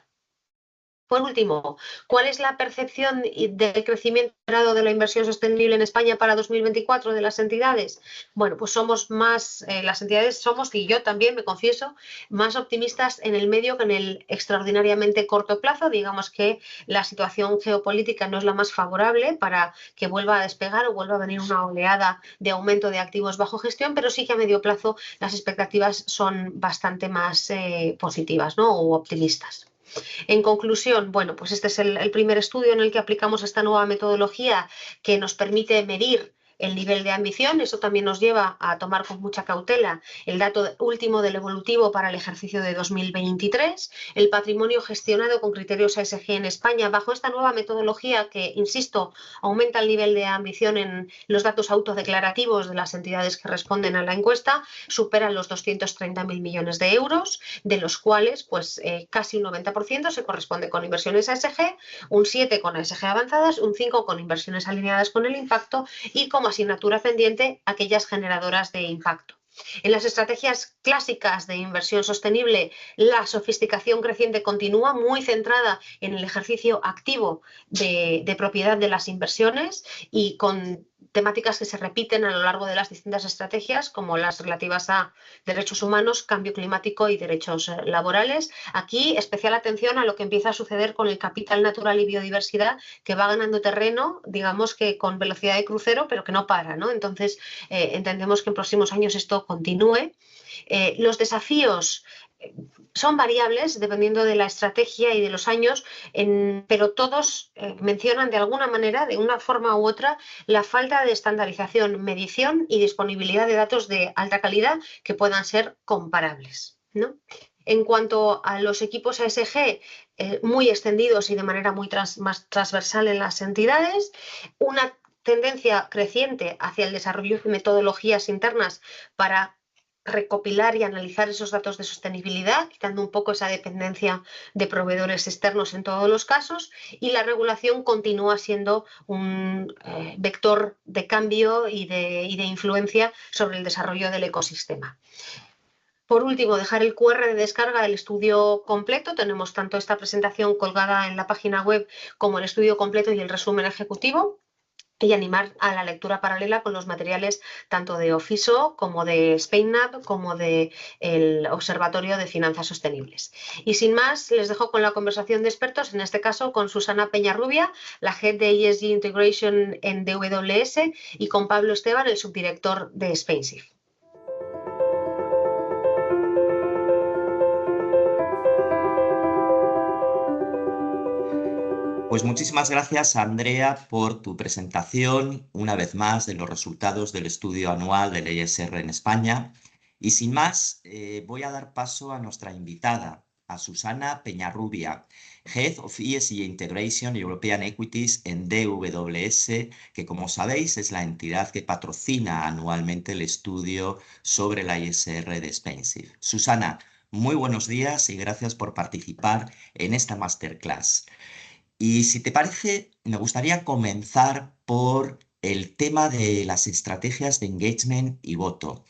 Speaker 2: Por último, ¿cuál es la percepción del crecimiento esperado de la inversión sostenible en España para 2024 de las entidades? Bueno, pues somos más, las entidades somos, y yo también me confieso, más optimistas en el medio que en el extraordinariamente corto plazo. Digamos que la situación geopolítica no es la más favorable para que vuelva a despegar o vuelva a venir una oleada de aumento de activos bajo gestión, pero sí que a medio plazo las expectativas son bastante más positivas, ¿no? O optimistas. En conclusión, bueno, pues este es el primer estudio en el que aplicamos esta nueva metodología que nos permite medir el nivel de ambición. Eso también nos lleva a tomar con mucha cautela el dato último del evolutivo para el ejercicio de 2023, el patrimonio gestionado con criterios ESG en España bajo esta nueva metodología que, insisto, aumenta el nivel de ambición en los datos autodeclarativos de las entidades que responden a la encuesta, superan los 230.000 millones de euros, de los cuales pues casi un 90% se corresponde con inversiones ESG, un 7% con ESG avanzadas, un 5% con inversiones alineadas con el impacto y como asignatura pendiente aquellas generadoras de impacto. En las estrategias clásicas de inversión sostenible, la sofisticación creciente continúa, muy centrada en el ejercicio activo de propiedad de las inversiones y con temáticas que se repiten a lo largo de las distintas estrategias, como las relativas a derechos humanos, cambio climático y derechos laborales. Aquí, especial atención a lo que empieza a suceder con el capital natural y biodiversidad, que va ganando terreno, digamos que con velocidad de crucero, pero que no para, ¿no? Entonces, entendemos que en próximos años esto continúe. Los desafíos son variables dependiendo de la estrategia y de los años, pero todos mencionan de alguna manera, de una forma u otra, la falta de estandarización, medición y disponibilidad de datos de alta calidad que puedan ser comparables, ¿no? En cuanto a los equipos ESG, muy extendidos y de manera más transversal en las entidades, una tendencia creciente hacia el desarrollo de metodologías internas para recopilar y analizar esos datos de sostenibilidad, quitando un poco esa dependencia de proveedores externos en todos los casos, y la regulación continúa siendo un vector de cambio y de influencia sobre el desarrollo del ecosistema. Por último, dejar el QR de descarga del estudio completo. Tenemos tanto esta presentación colgada en la página web como el estudio completo y el resumen ejecutivo. Y animar a la lectura paralela con los materiales tanto de Ofiso como de SpainNav como del Observatorio de Finanzas Sostenibles. Y sin más, les dejo con la conversación de expertos, en este caso con Susana Peñarrubia, la Head de ESG Integration en DWS, y con Pablo Esteban, el subdirector de SpainShift.
Speaker 3: Pues muchísimas gracias, Andrea, por tu presentación, una vez más, de los resultados del estudio anual del ISR en España. Y sin más, voy a dar paso a nuestra invitada, a Susana Peñarrubia, Head of ESG Integration European Equities en DWS, que como sabéis es la entidad que patrocina anualmente el estudio sobre la ISR de Spainsive. Susana, muy buenos días y gracias por participar en esta masterclass. Y si te parece, me gustaría comenzar por el tema de las estrategias de engagement y voto.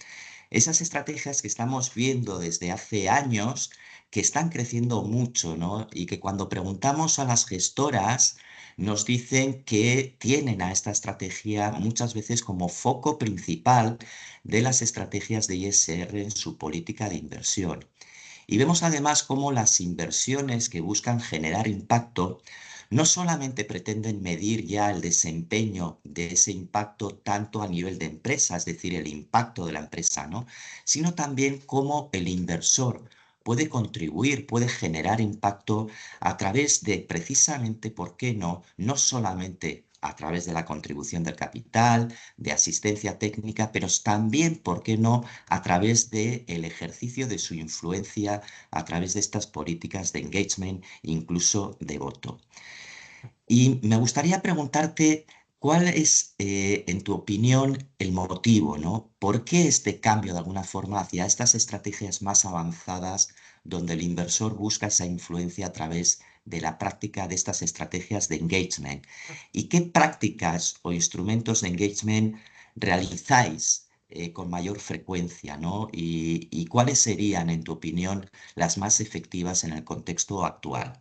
Speaker 3: Esas estrategias que estamos viendo desde hace años, que están creciendo mucho, ¿no? Y que cuando preguntamos a las gestoras, nos dicen que tienen a esta estrategia muchas veces como foco principal de las estrategias de ISR en su política de inversión. Y vemos además cómo las inversiones que buscan generar impacto no solamente pretenden medir ya el desempeño de ese impacto tanto a nivel de empresa, es decir, el impacto de la empresa, ¿no? Sino también cómo el inversor puede contribuir, puede generar impacto a través de precisamente, ¿por qué no? No solamente a través de la contribución del capital, de asistencia técnica, pero también, ¿por qué no?, a través del ejercicio de su influencia, a través de estas políticas de engagement, incluso de voto. Y me gustaría preguntarte cuál es, en tu opinión, el motivo, ¿no? ¿Por qué este cambio de alguna forma hacia estas estrategias más avanzadas donde el inversor busca esa influencia a través de la práctica de estas estrategias de engagement? ¿Y qué prácticas o instrumentos de engagement realizáis con mayor frecuencia, ¿no? Y cuáles serían, en tu opinión, las más efectivas en el contexto actual?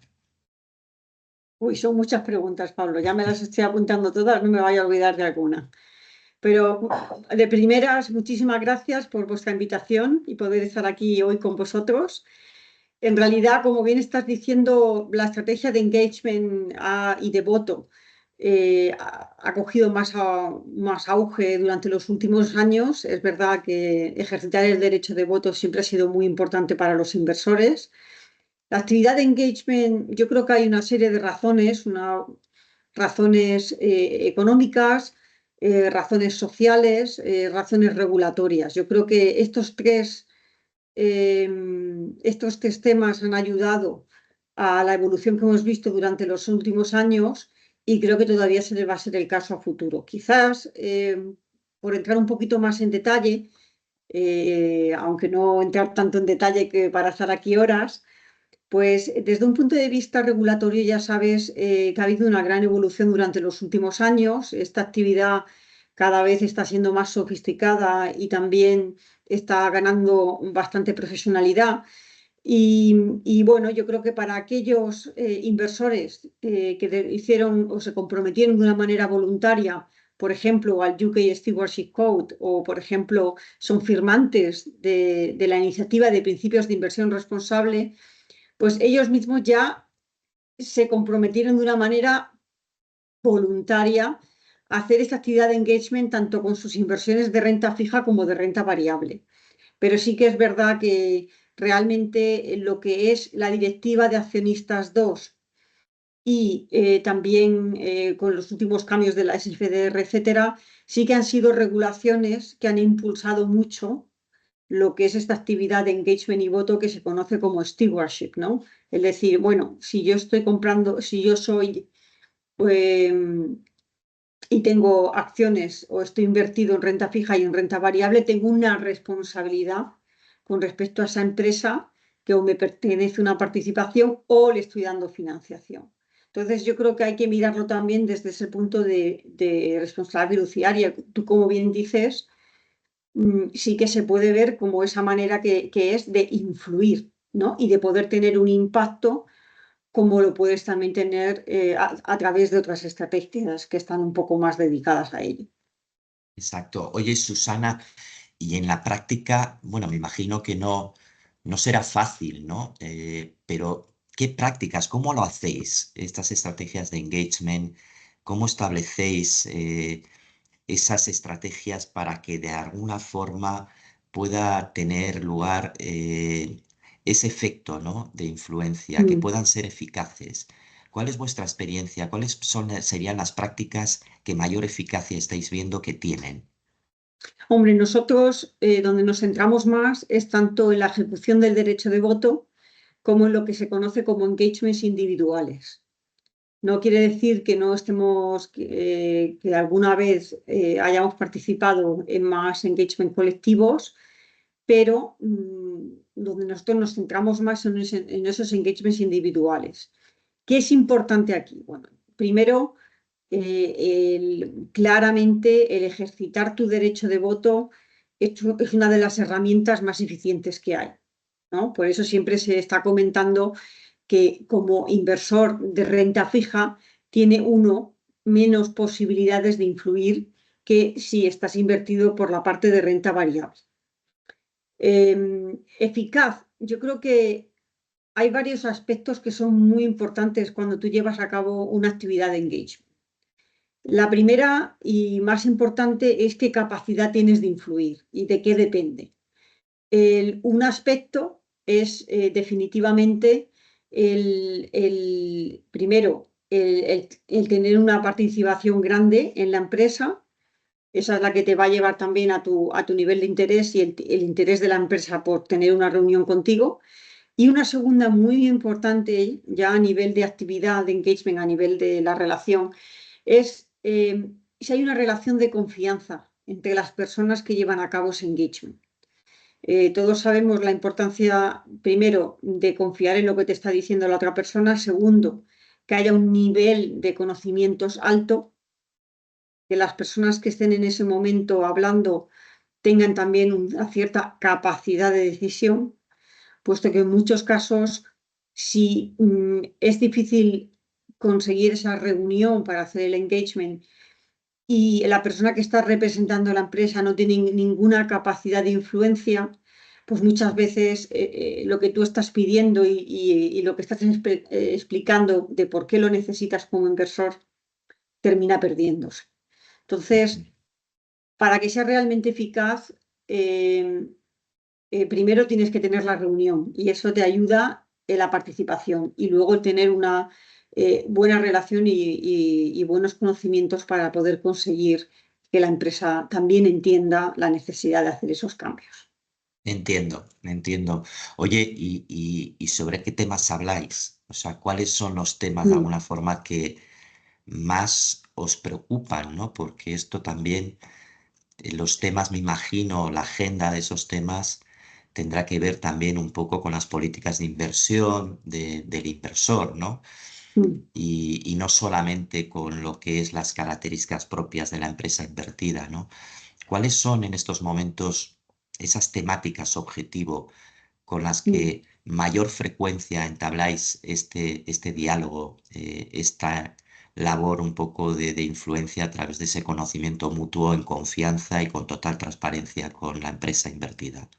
Speaker 4: Uy, son muchas preguntas, Pablo. Ya me las estoy apuntando todas, no me vaya a olvidar de alguna. Pero de primeras, muchísimas gracias por vuestra invitación y poder estar aquí hoy con vosotros. En realidad, como bien estás diciendo, la estrategia de engagement y de voto ha cogido más auge durante los últimos años. Es verdad que ejercitar el derecho de voto siempre ha sido muy importante para los inversores. La actividad de engagement, yo creo que hay una serie de razones, razones económicas, razones sociales, razones regulatorias. Yo creo que estos tres temas han ayudado a la evolución que hemos visto durante los últimos años y creo que todavía se les va a ser el caso a futuro. Quizás, por entrar un poquito más en detalle, aunque no entrar tanto en detalle que para estar aquí horas, pues desde un punto de vista regulatorio ya sabes que ha habido una gran evolución durante los últimos años. Esta actividad cada vez está siendo más sofisticada y también está ganando bastante profesionalidad. Y bueno, yo creo que para aquellos inversores que hicieron o se comprometieron de una manera voluntaria, por ejemplo, al UK Stewardship Code o, por ejemplo, son firmantes de la iniciativa de principios de inversión responsable, pues ellos mismos ya se comprometieron de una manera voluntaria a hacer esta actividad de engagement tanto con sus inversiones de renta fija como de renta variable. Pero sí que es verdad que realmente lo que es la Directiva de Accionistas 2 y también con los últimos cambios de la SFDR, etcétera, sí que han sido regulaciones que han impulsado mucho lo que es esta actividad de engagement y voto que se conoce como stewardship, ¿no? Es decir, bueno, si yo estoy comprando, si yo soy y tengo acciones o estoy invertido en renta fija y en renta variable, tengo una responsabilidad con respecto a esa empresa que o me pertenece una participación o le estoy dando financiación. Entonces, yo creo que hay que mirarlo también desde ese punto de responsabilidad fiduciaria. Tú, como bien dices, sí que se puede ver como esa manera que es de influir, ¿no? Y de poder tener un impacto como lo puedes también tener a través de otras estrategias que están un poco más dedicadas a ello.
Speaker 3: Exacto. Oye, Susana, y en la práctica, bueno, me imagino que no será fácil, ¿no? Pero, ¿qué prácticas, cómo lo hacéis, estas estrategias de engagement? ¿Cómo establecéis esas estrategias para que de alguna forma pueda tener lugar ese efecto, ¿no?, de influencia, que
Speaker 4: Mm.
Speaker 3: puedan ser eficaces? ¿Cuál es vuestra experiencia? ¿Cuáles serían las prácticas que mayor eficacia estáis viendo que tienen?
Speaker 4: Hombre, nosotros donde nos centramos más es tanto en la ejecución del derecho de voto como en lo que se conoce como engagements individuales. No quiere decir que no estemos, que alguna vez hayamos participado en más engagement colectivos, pero donde nosotros nos centramos más son en esos engagements individuales. ¿Qué es importante aquí? Bueno, primero, claramente el ejercitar tu derecho de voto es una de las herramientas más eficientes que hay, ¿no? Por eso siempre se está comentando que como inversor de renta fija tiene uno menos posibilidades de influir que si estás invertido por la parte de renta variable. Eficaz, yo creo que hay varios aspectos que son muy importantes cuando tú llevas a cabo una actividad de engagement. La primera y más importante es qué capacidad tienes de influir y de qué depende. Un aspecto es definitivamente primero, el tener una participación grande en la empresa. Esa es la que te va a llevar también a tu nivel de interés y el interés de la empresa por tener una reunión contigo. Y una segunda muy importante, ya a nivel de actividad, de engagement, a nivel de la relación, es si hay una relación de confianza entre las personas que llevan a cabo ese engagement. Todos sabemos la importancia, primero, de confiar en lo que te está diciendo la otra persona. Segundo, que haya un nivel de conocimientos alto, que las personas que estén en ese momento hablando tengan también una cierta capacidad de decisión, puesto que en muchos casos, si es difícil conseguir esa reunión para hacer el engagement y la persona que está representando a la empresa no tiene ninguna capacidad de influencia, pues muchas veces lo que tú estás pidiendo y lo que estás explicando de por qué lo necesitas como inversor termina perdiéndose. Entonces, para que sea realmente eficaz, primero tienes que tener la reunión y eso te ayuda en la participación y luego el tener una buena relación y buenos conocimientos para poder conseguir que la empresa también entienda la necesidad de hacer esos cambios.
Speaker 3: Entiendo, entiendo. Oye, ¿y sobre qué temas habláis? O sea, ¿cuáles son los temas de alguna forma que más os preocupan, ¿no? Porque esto también, los temas, me imagino, la agenda de esos temas tendrá que ver también un poco con las políticas de inversión del inversor, ¿no? Y no solamente con lo que es las características propias de la empresa invertida, ¿no? ¿Cuáles son en estos momentos esas temáticas objetivo con las que mayor frecuencia entabláis este diálogo, esta labor un poco de influencia a través de ese conocimiento mutuo en confianza y con total transparencia con la empresa invertida?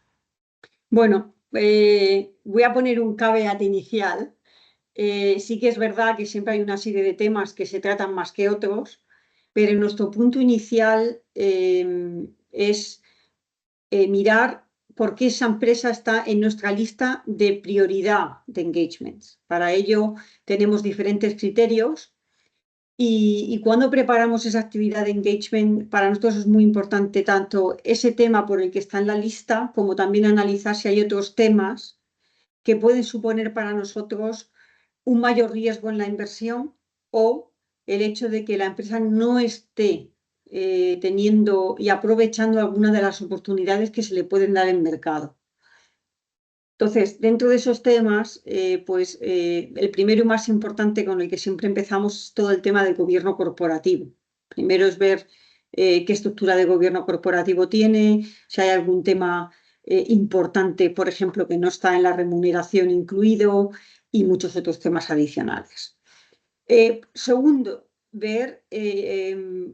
Speaker 4: Bueno, voy a poner un caveat inicial. Sí que es verdad que siempre hay una serie de temas que se tratan más que otros, pero nuestro punto inicial es mirar por qué esa empresa está en nuestra lista de prioridad de engagements. Para ello tenemos diferentes criterios y cuando preparamos esa actividad de engagement, para nosotros es muy importante tanto ese tema por el que está en la lista, como también analizar si hay otros temas que pueden suponer para nosotros un mayor riesgo en la inversión o el hecho de que la empresa no esté teniendo y aprovechando alguna de las oportunidades que se le pueden dar en mercado. Entonces, dentro de esos temas, el primero y más importante con el que siempre empezamos es todo el tema del gobierno corporativo. Primero es ver qué estructura de gobierno corporativo tiene, si hay algún tema importante, por ejemplo, que no está en la remuneración incluido y muchos otros temas adicionales. Segundo, ver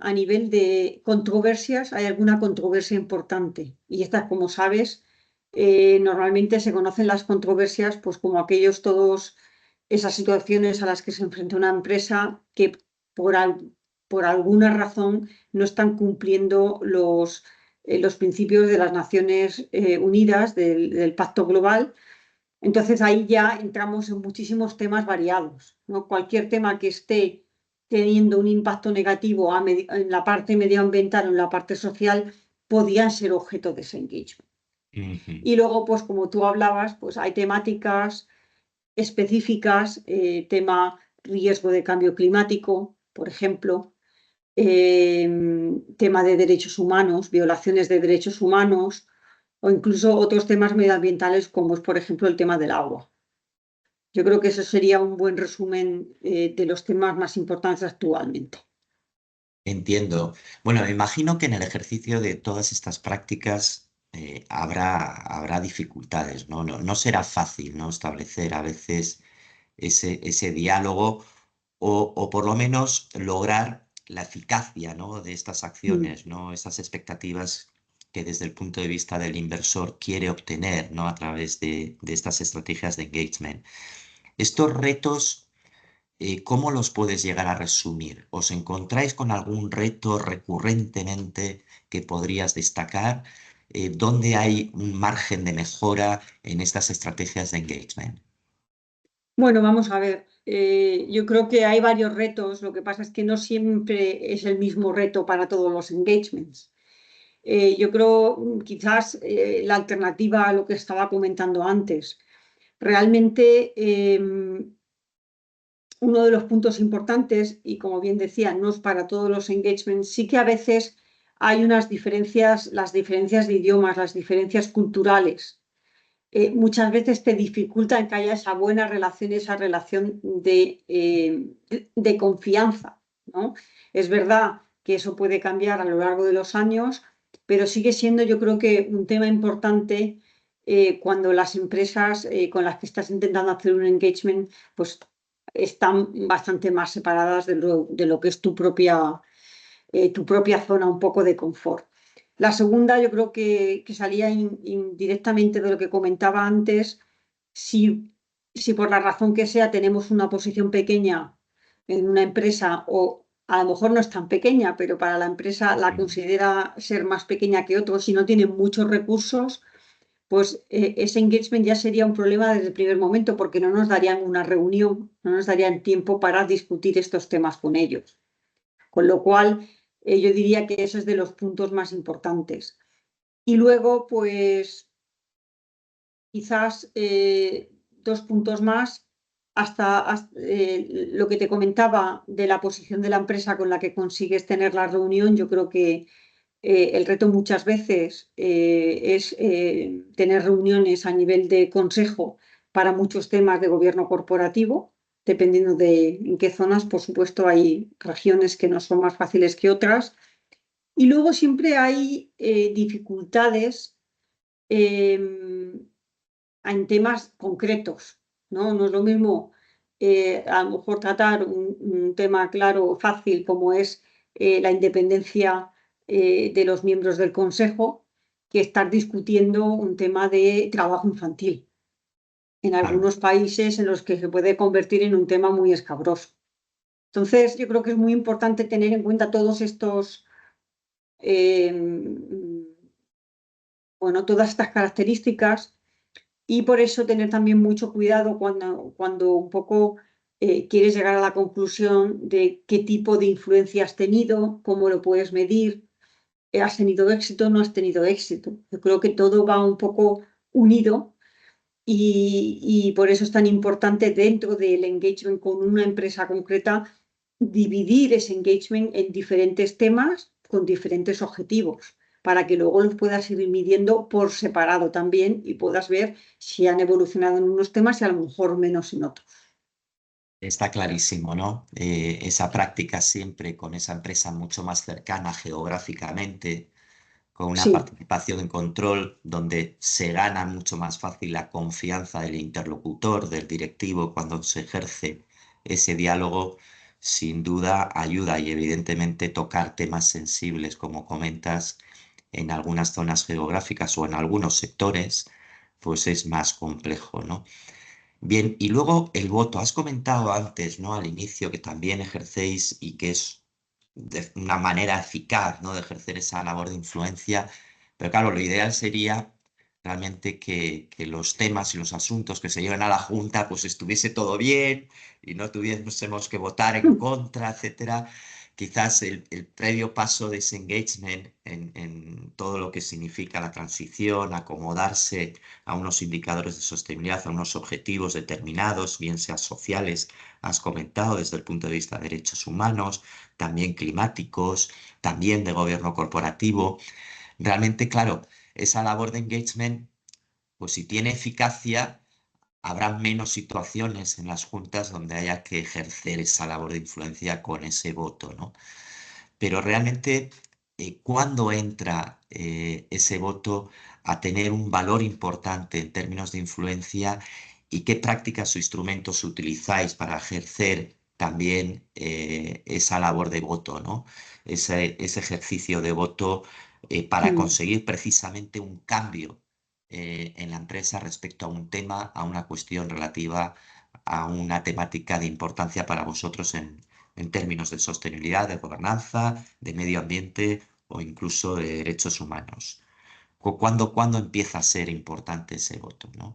Speaker 4: a nivel de controversias, ¿hay alguna controversia importante? Y estas, como sabes, normalmente se conocen las controversias pues como esas situaciones a las que se enfrenta una empresa que por alguna razón no están cumpliendo los principios de las Naciones Unidas del Pacto Global. Entonces ahí ya entramos en muchísimos temas variados, ¿no? Cualquier tema que esté teniendo un impacto negativo en la parte medioambiental o en la parte social podían ser objeto de ese engagement. Y luego, pues como tú hablabas, pues hay temáticas específicas, tema riesgo de cambio climático, por ejemplo, tema de derechos humanos, violaciones de derechos humanos, o incluso otros temas medioambientales como es, por ejemplo, el tema del agua. Yo creo que eso sería un buen resumen de los temas más importantes actualmente.
Speaker 3: Entiendo. Bueno, me imagino que en el ejercicio de todas estas prácticas habrá dificultades, ¿no? No será fácil, ¿no? Establecer a veces ese diálogo o por lo menos lograr la eficacia, ¿no? De estas acciones, ¿no? Esas expectativas que desde el punto de vista del inversor quiere obtener, ¿no? A través de estas estrategias de engagement. Estos retos, ¿cómo los puedes llegar a resumir? ¿Os encontráis con algún reto recurrentemente que podrías destacar? ¿Dónde hay un margen de mejora en estas estrategias de engagement?
Speaker 4: Bueno, vamos a ver. Yo creo que hay varios retos. Lo que pasa es que no siempre es el mismo reto para todos los engagements. Yo creo quizás la alternativa a lo que estaba comentando antes. Realmente uno de los puntos importantes, y como bien decía, no es para todos los engagements, sí que a veces hay unas diferencias, las diferencias de idiomas, las diferencias culturales. Muchas veces te dificultan que haya esa buena relación, esa relación de confianza, ¿no? Es verdad que eso puede cambiar a lo largo de los años, pero sigue siendo, yo creo que un tema importante cuando las empresas con las que estás intentando hacer un engagement, pues están bastante más separadas de lo que es tu propia zona un poco de confort. La segunda, yo creo que salía indirectamente de lo que comentaba antes. Si por la razón que sea tenemos una posición pequeña en una empresa, o a lo mejor no es tan pequeña, pero para la empresa la considera ser más pequeña que otros y no tiene muchos recursos, pues ese engagement ya sería un problema desde el primer momento porque no nos darían una reunión, no nos darían tiempo para discutir estos temas con ellos. Con lo cual, yo diría que eso es de los puntos más importantes. Y luego, pues, quizás dos puntos más, hasta lo que te comentaba de la posición de la empresa con la que consigues tener la reunión. Yo creo que el reto muchas veces es tener reuniones a nivel de consejo para muchos temas de gobierno corporativo, dependiendo de en qué zonas. Por supuesto, hay regiones que no son más fáciles que otras. Y luego siempre hay dificultades en temas concretos, ¿no? No es lo mismo a lo mejor tratar un tema claro, fácil, como es la independencia de los miembros del Consejo, que estar discutiendo un tema de trabajo infantil en algunos países en los que se puede convertir en un tema muy escabroso. Entonces, yo creo que es muy importante tener en cuenta todos estos, todas estas características, y por eso tener también mucho cuidado cuando un poco quieres llegar a la conclusión de qué tipo de influencia has tenido, cómo lo puedes medir, has tenido éxito o no has tenido éxito. Yo creo que todo va un poco unido. Y por eso es tan importante dentro del engagement con una empresa concreta dividir ese engagement en diferentes temas con diferentes objetivos, para que luego los puedas ir midiendo por separado también y puedas ver si han evolucionado en unos temas y a lo mejor menos en otros.
Speaker 3: Está clarísimo, ¿no? Esa práctica siempre con esa empresa mucho más cercana geográficamente, con una
Speaker 4: Sí,
Speaker 3: participación en control donde se gana mucho más fácil la confianza del interlocutor, del directivo, cuando se ejerce ese diálogo, sin duda ayuda, y evidentemente tocar temas sensibles, como comentas, en algunas zonas geográficas o en algunos sectores, pues es más complejo, ¿no? Bien, y luego el voto. Has comentado antes, ¿no? Al inicio, que también ejercéis y que es una manera eficaz, ¿no? De ejercer esa labor de influencia. Pero claro, lo ideal sería realmente que los temas y los asuntos que se llevan a la Junta pues estuviese todo bien y no tuviésemos que votar en contra, etcétera. Quizás el previo paso de ese engagement en todo lo que significa la transición, acomodarse a unos indicadores de sostenibilidad, a unos objetivos determinados, bien sean sociales, has comentado desde el punto de vista de derechos humanos, también climáticos, también de gobierno corporativo. Realmente, claro, esa labor de engagement, pues si tiene eficacia, habrá menos situaciones en las juntas donde haya que ejercer esa labor de influencia con ese voto, ¿no? Pero realmente, ¿cuándo entra ese voto a tener un valor importante en términos de influencia y qué prácticas o instrumentos utilizáis para ejercer también esa labor de voto, ¿no? Ese ejercicio de voto para conseguir precisamente un cambio en la empresa respecto a un tema, a una cuestión relativa a una temática de importancia para vosotros en términos de sostenibilidad, de gobernanza, de medio ambiente o incluso de derechos humanos. ¿Cuándo empieza a ser importante ese voto, ¿no?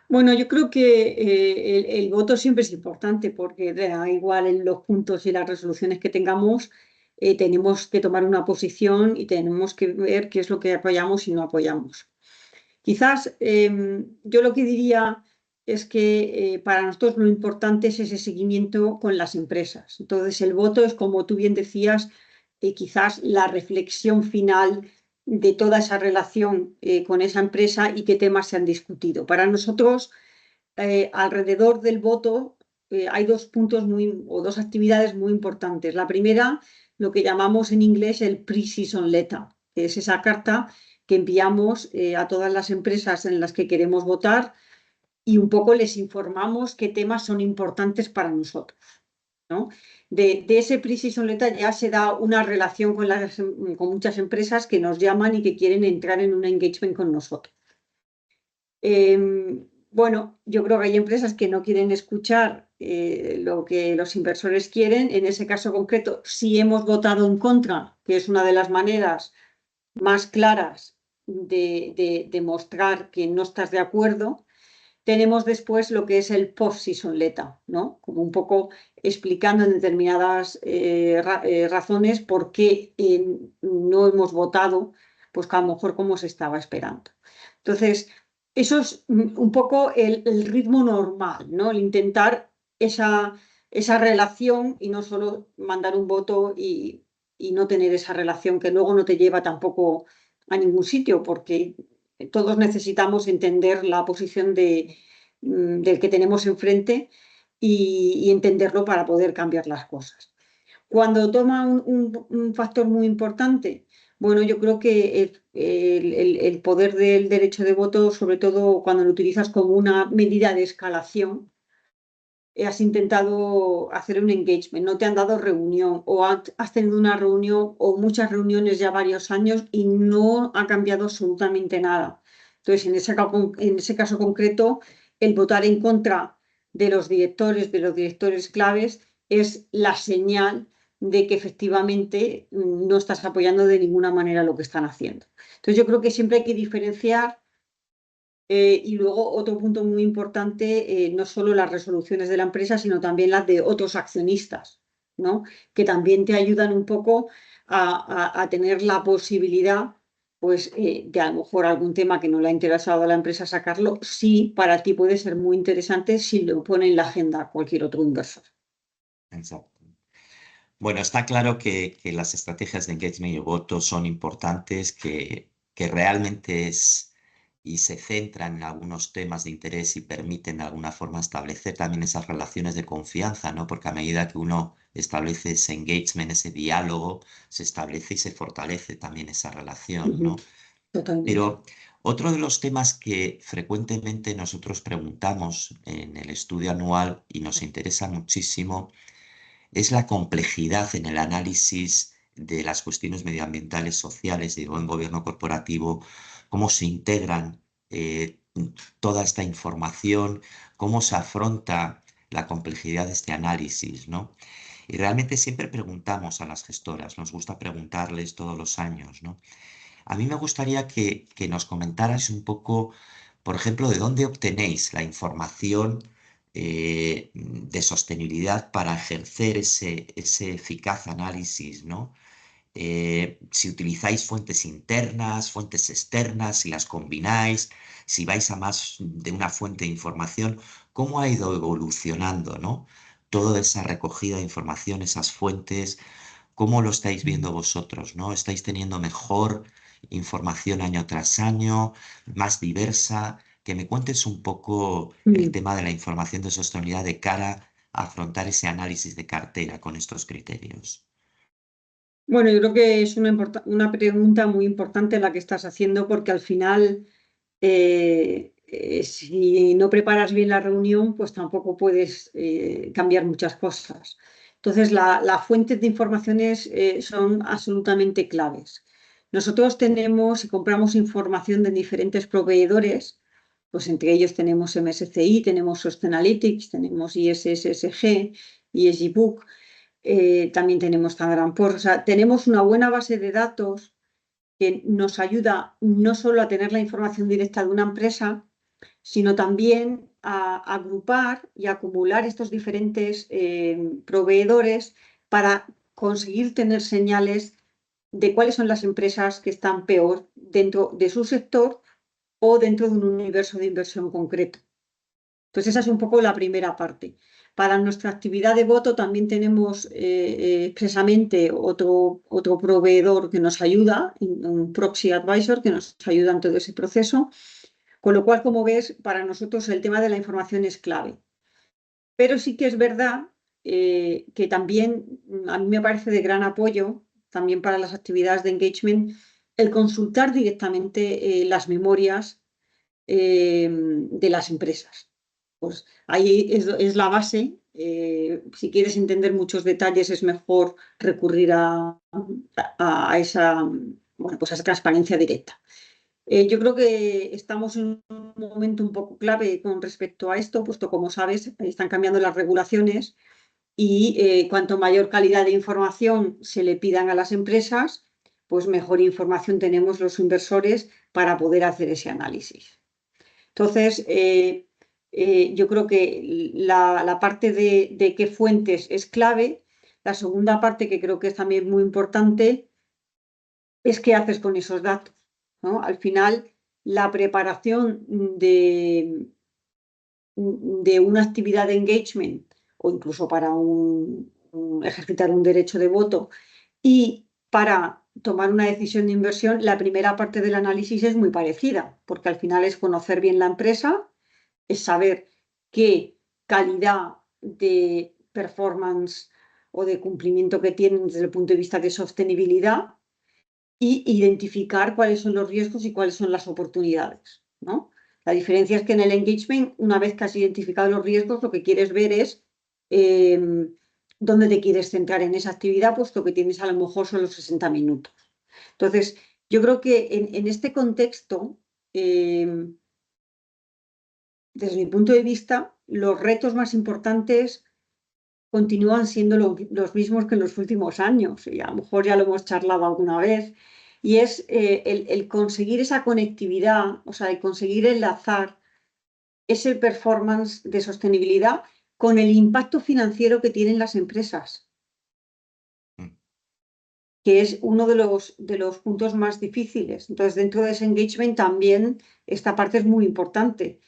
Speaker 4: Bueno, yo creo que el voto siempre es importante porque da igual en los puntos y las resoluciones que tengamos, tenemos que tomar una posición y tenemos que ver qué es lo que apoyamos y no apoyamos. Quizás yo lo que diría es que para nosotros lo importante es ese seguimiento con las empresas. Entonces, el voto es, como tú bien decías, quizás la reflexión final de toda esa relación con esa empresa y qué temas se han discutido. Para nosotros, alrededor del voto, hay dos puntos o dos actividades muy importantes. La primera, lo que llamamos en inglés el pre-season letter, que es esa carta que enviamos a todas las empresas en las que queremos votar y un poco les informamos qué temas son importantes para nosotros, ¿no? De ese pre-season letter ya se da una relación con muchas empresas que nos llaman y que quieren entrar en un engagement con nosotros. Bueno, yo creo que hay empresas que no quieren escuchar lo que los inversores quieren. En ese caso concreto, si hemos votado en contra, que es una de las maneras más claras de demostrar que no estás de acuerdo, tenemos después lo que es el post-season letter, ¿no? Como un poco explicando en determinadas razones por qué no hemos votado, pues que a lo mejor como se estaba esperando. Entonces, eso es un poco el ritmo normal, ¿no? El intentar esa relación y no solo mandar un voto y no tener esa relación que luego no te lleva tampoco a ningún sitio, porque todos necesitamos entender la posición del que tenemos enfrente y entenderlo para poder cambiar las cosas. Cuando toma un factor muy importante, bueno, yo creo que el poder del derecho de voto, sobre todo cuando lo utilizas como una medida de escalación, has intentado hacer un engagement, no te han dado reunión o has tenido una reunión o muchas reuniones ya varios años y no ha cambiado absolutamente nada. Entonces, en ese caso concreto, el votar en contra de los directores claves, es la señal de que efectivamente no estás apoyando de ninguna manera lo que están haciendo. Entonces, yo creo que siempre hay que diferenciar. Y luego otro punto muy importante, no solo las resoluciones de la empresa, sino también las de otros accionistas, ¿no? Que también te ayudan un poco a tener la posibilidad, pues, de a lo mejor algún tema que no le ha interesado a la empresa sacarlo, sí, para ti puede ser muy interesante si lo pone en la agenda cualquier otro inversor.
Speaker 3: Exacto. Bueno, está claro que las estrategias de engagement y voto son importantes, que realmente y se centran en algunos temas de interés y permiten de alguna forma establecer también esas relaciones de confianza, ¿no? Porque a medida que uno establece ese engagement, ese diálogo, se establece y se fortalece también esa relación, ¿no?
Speaker 4: Totalmente.
Speaker 3: Pero otro de los temas que frecuentemente nosotros preguntamos en el estudio anual y nos interesa muchísimo es la complejidad en el análisis de las cuestiones medioambientales, sociales y de buen gobierno corporativo, cómo se integran toda esta información, cómo se afronta la complejidad de este análisis, ¿no? Y realmente siempre preguntamos a las gestoras, nos gusta preguntarles todos los años, ¿no? A mí me gustaría que nos comentarais un poco, por ejemplo, de dónde obtenéis la información de sostenibilidad para ejercer ese eficaz análisis, ¿no? Si utilizáis fuentes internas, fuentes externas, si las combináis, si vais a más de una fuente de información, ¿cómo ha ido evolucionando, ¿no? Toda esa recogida de información, esas fuentes, ¿cómo lo estáis viendo vosotros, ¿no? ¿Estáis teniendo mejor información año tras año, más diversa? Que me cuentes un poco el tema de la información de sostenibilidad de cara a afrontar ese análisis de cartera con estos criterios.
Speaker 4: Bueno, yo creo que es una pregunta muy importante la que estás haciendo, porque al final, si no preparas bien la reunión, pues tampoco puedes cambiar muchas cosas. Entonces, las fuentes de informaciones son absolutamente claves. Nosotros tenemos y compramos información de diferentes proveedores, pues entre ellos tenemos MSCI, tenemos Sustainalytics, tenemos ISSG, ESG Book. También tenemos Standard & Poor's. O sea, tenemos una buena base de datos que nos ayuda no solo a tener la información directa de una empresa, sino también a agrupar y acumular estos diferentes proveedores para conseguir tener señales de cuáles son las empresas que están peor dentro de su sector o dentro de un universo de inversión concreto. Entonces, esa es un poco la primera parte. Para nuestra actividad de voto también tenemos expresamente otro proveedor que nos ayuda, un proxy advisor que nos ayuda en todo ese proceso. Con lo cual, como ves, para nosotros el tema de la información es clave. Pero sí que es verdad que también a mí me parece de gran apoyo, también para las actividades de engagement, el consultar directamente las memorias de las empresas. Pues ahí es la base. Si quieres entender muchos detalles, es mejor recurrir a esa, bueno, pues a esa transparencia directa. Yo creo que estamos en un momento un poco clave con respecto a esto, puesto como sabes, están cambiando las regulaciones y cuanto mayor calidad de información se le pidan a las empresas, pues mejor información tenemos los inversores para poder hacer ese análisis. Entonces, yo creo que la parte de qué fuentes es clave. La segunda parte, que creo que es también muy importante, es qué haces con esos datos, ¿no? Al final, la preparación de una actividad de engagement o incluso para ejercitar un derecho de voto y para tomar una decisión de inversión, la primera parte del análisis es muy parecida, porque al final es conocer bien la empresa, es saber qué calidad de performance o de cumplimiento que tienen desde el punto de vista de sostenibilidad y identificar cuáles son los riesgos y cuáles son las oportunidades, ¿no? La diferencia es que en el engagement, una vez que has identificado los riesgos, lo que quieres ver es dónde te quieres centrar en esa actividad, puesto que tienes a lo mejor solo 60 minutos. Entonces, yo creo que en este contexto, desde mi punto de vista, los retos más importantes continúan siendo los mismos que en los últimos años, y a lo mejor ya lo hemos charlado alguna vez, y es el conseguir esa conectividad, o sea, el conseguir enlazar ese performance de sostenibilidad con el impacto financiero que tienen las empresas, que es uno de los puntos más difíciles. Entonces, dentro de ese engagement también esta parte es muy importante.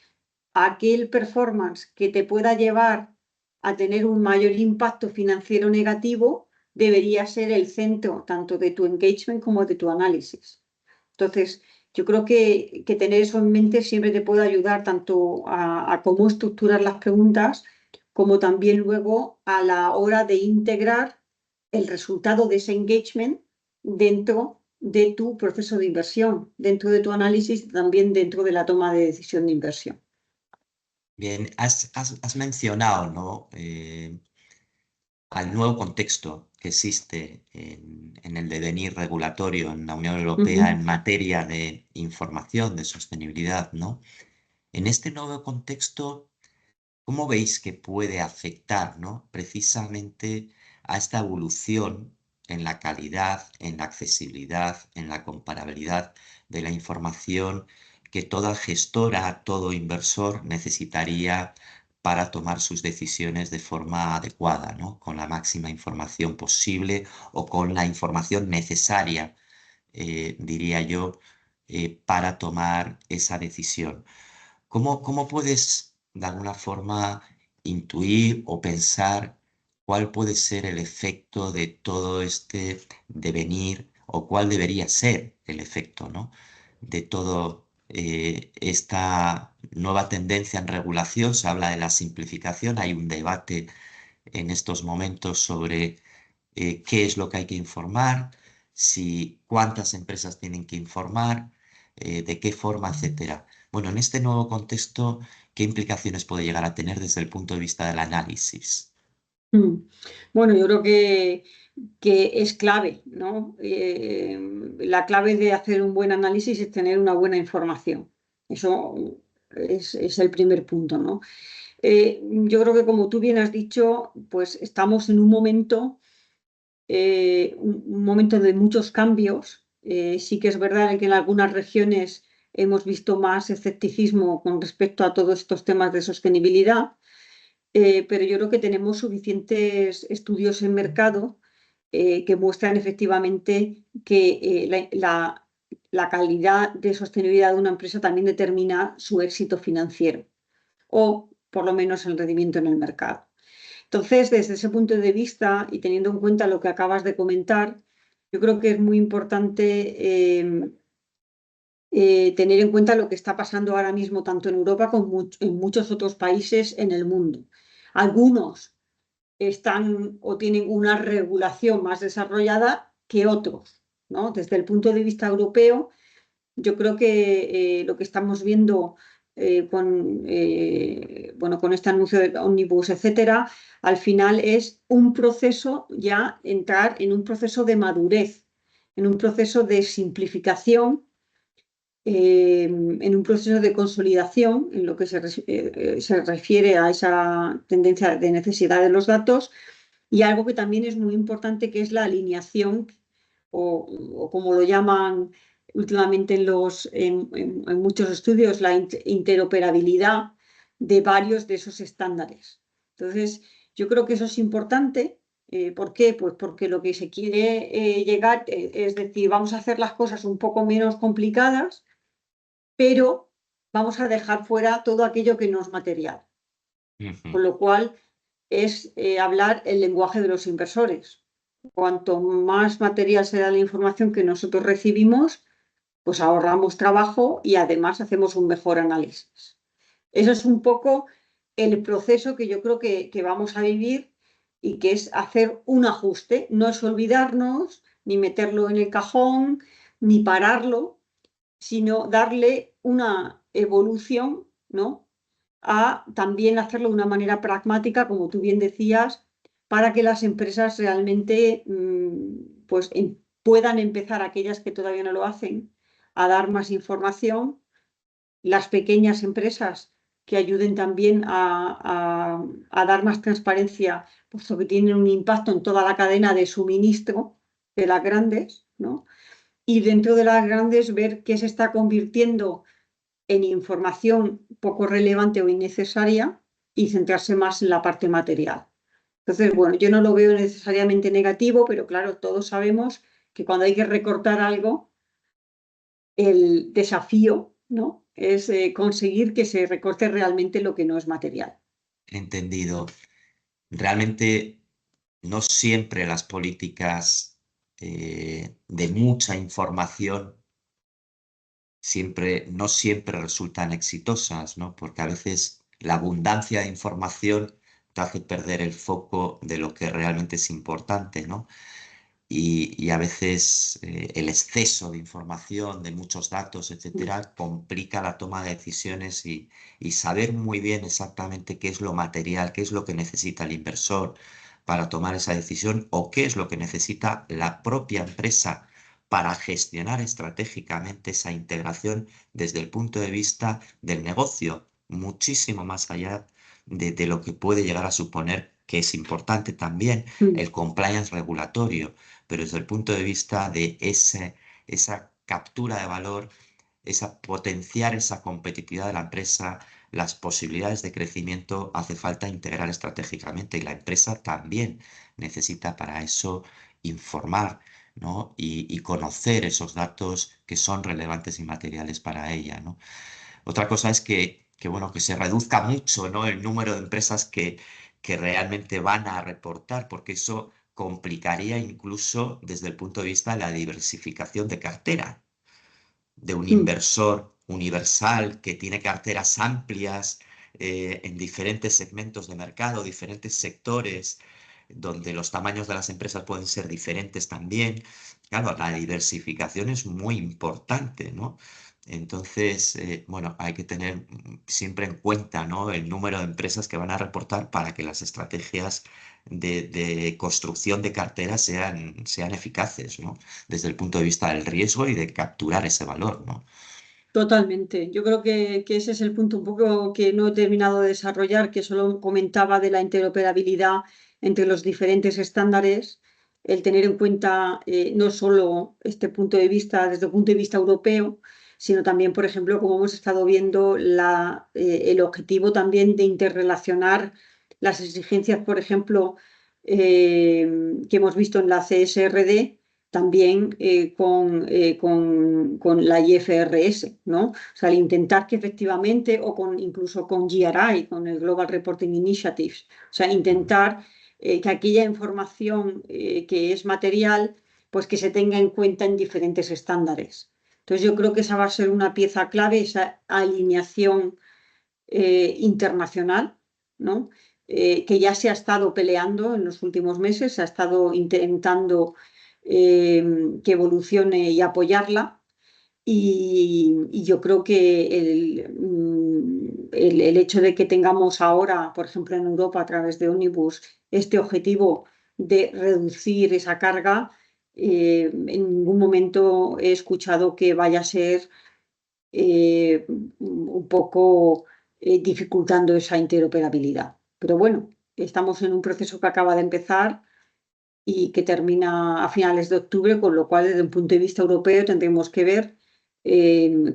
Speaker 4: Aquel performance que te pueda llevar a tener un mayor impacto financiero negativo debería ser el centro tanto de tu engagement como de tu análisis. Entonces, yo creo que tener eso en mente siempre te puede ayudar tanto a cómo estructurar las preguntas, como también luego a la hora de integrar el resultado de ese engagement dentro de tu proceso de inversión, dentro de tu análisis, también dentro de la toma de decisión de inversión.
Speaker 3: Bien, has mencionado, ¿no? Al nuevo contexto que existe en el devenir regulatorio en la Unión Europea en materia de información, de sostenibilidad, ¿no? En este nuevo contexto, ¿cómo veis que puede afectar, ¿no? Precisamente a esta evolución en la calidad, en la accesibilidad, en la comparabilidad de la información que toda gestora, todo inversor necesitaría para tomar sus decisiones de forma adecuada, ¿no? Con la máxima información posible o con la información necesaria, diría yo, para tomar esa decisión. ¿Cómo puedes, de alguna forma, intuir o pensar cuál puede ser el efecto de todo este devenir o cuál debería ser el efecto, ¿no? De todo esta nueva tendencia en regulación? Se habla de la simplificación, hay un debate en estos momentos sobre qué es lo que hay que informar, si cuántas empresas tienen que informar, de qué forma, etcétera. Bueno, en este nuevo contexto, ¿qué implicaciones puede llegar a tener desde el punto de vista del análisis?
Speaker 4: Bueno, yo creo que es clave, ¿no? La clave de hacer un buen análisis es tener una buena información. Eso es el primer punto, ¿no? Yo creo que, como tú bien has dicho, pues estamos en un momento de muchos cambios. Sí que es verdad que en algunas regiones hemos visto más escepticismo con respecto a todos estos temas de sostenibilidad, pero yo creo que tenemos suficientes estudios en mercado que muestran efectivamente que la calidad de sostenibilidad de una empresa también determina su éxito financiero o por lo menos el rendimiento en el mercado. Entonces, desde ese punto de vista y teniendo en cuenta lo que acabas de comentar, yo creo que es muy importante tener en cuenta lo que está pasando ahora mismo tanto en Europa como en muchos otros países en el mundo. Algunos están o tienen una regulación más desarrollada que otros, ¿no? Desde el punto de vista europeo, yo creo que lo que estamos viendo con este anuncio de Omnibus, etcétera, al final es un proceso, ya entrar en un proceso de madurez, en un proceso de simplificación, en un proceso de consolidación en lo que se refiere a esa tendencia de necesidad de los datos, y algo que también es muy importante, que es la alineación o como lo llaman últimamente en muchos estudios, la interoperabilidad de varios de esos estándares. Entonces, yo creo que eso es importante. ¿Por qué? Pues porque lo que se quiere llegar es decir, vamos a hacer las cosas un poco menos complicadas, pero vamos a dejar fuera todo aquello que no es material. Con lo cual es hablar el lenguaje de los inversores. Cuanto más material será la información que nosotros recibimos, pues ahorramos trabajo y además hacemos un mejor análisis. Eso es un poco el proceso que yo creo que vamos a vivir, y que es hacer un ajuste. No es olvidarnos, ni meterlo en el cajón, ni pararlo, sino darle una evolución, ¿no? A también hacerlo de una manera pragmática, como tú bien decías, para que las empresas realmente pues, puedan empezar, aquellas que todavía no lo hacen, a dar más información. Las pequeñas empresas que ayuden también a dar más transparencia, puesto que tienen un impacto en toda la cadena de suministro de las grandes, ¿no? Y dentro de las grandes ver qué se está convirtiendo en información poco relevante o innecesaria y centrarse más en la parte material. Entonces, bueno, yo no lo veo necesariamente negativo, pero claro, todos sabemos que cuando hay que recortar algo, el desafío, ¿no?, es conseguir que se recorte realmente lo que no es material.
Speaker 3: Entendido. Realmente no siempre las políticas de mucha información no siempre resultan exitosas, ¿no? Porque a veces la abundancia de información te hace perder el foco de lo que realmente es importante, ¿no? Y a veces el exceso de información, de muchos datos, etcétera, complica la toma de decisiones y saber muy bien exactamente qué es lo material, qué es lo que necesita el inversor para tomar esa decisión o qué es lo que necesita la propia empresa para gestionar estratégicamente esa integración desde el punto de vista del negocio, muchísimo más allá de lo que puede llegar a suponer, que es importante también, el compliance regulatorio. pero desde el punto de vista de esa captura de valor, potenciar esa competitividad de la empresa, las posibilidades de crecimiento, hace falta integrar estratégicamente y la empresa también necesita para eso informar, ¿no? y conocer esos datos que son relevantes y materiales para ella, ¿no? Otra cosa es bueno, que se reduzca mucho, ¿no? el número de empresas que realmente van a reportar, porque eso complicaría incluso desde el punto de vista de la diversificación de cartera, de un inversor universal que tiene carteras amplias en diferentes segmentos de mercado, diferentes sectores, donde los tamaños de las empresas pueden ser diferentes también. Claro, la diversificación es muy importante, ¿no? Entonces, bueno, hay que tener siempre en cuenta, ¿no? el número de empresas que van a reportar para que las estrategias de construcción de carteras sean eficaces, ¿no? Desde el punto de vista del riesgo y de capturar ese valor, ¿no?
Speaker 4: Totalmente. Yo creo que ese es el punto un poco que no he terminado de desarrollar, que solo comentaba de la interoperabilidad entre los diferentes estándares, el tener en cuenta no solo este punto de vista desde el punto de vista europeo, sino también, por ejemplo, como hemos estado viendo, el objetivo también de interrelacionar las exigencias, por ejemplo, que hemos visto en la CSRD también con la IFRS, ¿no? O sea, el intentar que efectivamente, incluso con GRI, con el Global Reporting Initiatives, o sea, intentar que aquella información que es material, pues que se tenga en cuenta en diferentes estándares. Entonces yo creo que esa va a ser una pieza clave, esa alineación internacional, ¿no? Que ya se ha estado peleando en los últimos meses, se ha estado intentando que evolucione y apoyarla. Y yo creo que el hecho de que tengamos ahora, por ejemplo, en Europa, a través de Omnibus, este objetivo de reducir esa carga, en ningún momento he escuchado que vaya a ser un poco dificultando esa interoperabilidad. Pero bueno, estamos en un proceso que acaba de empezar y que termina a finales de octubre, con lo cual desde un punto de vista europeo tendremos que ver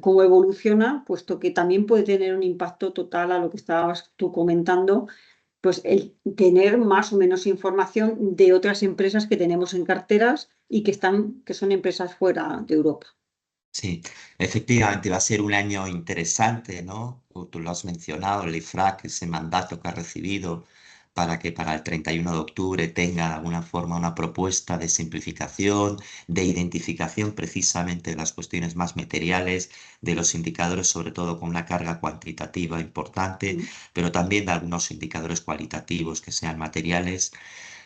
Speaker 4: cómo evoluciona, puesto que también puede tener un impacto total a lo que estabas tú comentando, pues el tener más o menos información de otras empresas que tenemos en carteras y que son empresas fuera de Europa.
Speaker 3: Sí, efectivamente va a ser un año interesante, ¿no? Tú lo has mencionado, el IFRAC, ese mandato que ha recibido para que para el 31 de octubre tenga de alguna forma una propuesta de simplificación, de identificación precisamente de las cuestiones más materiales, de los indicadores, sobre todo con una carga cuantitativa importante, pero también de algunos indicadores cualitativos que sean materiales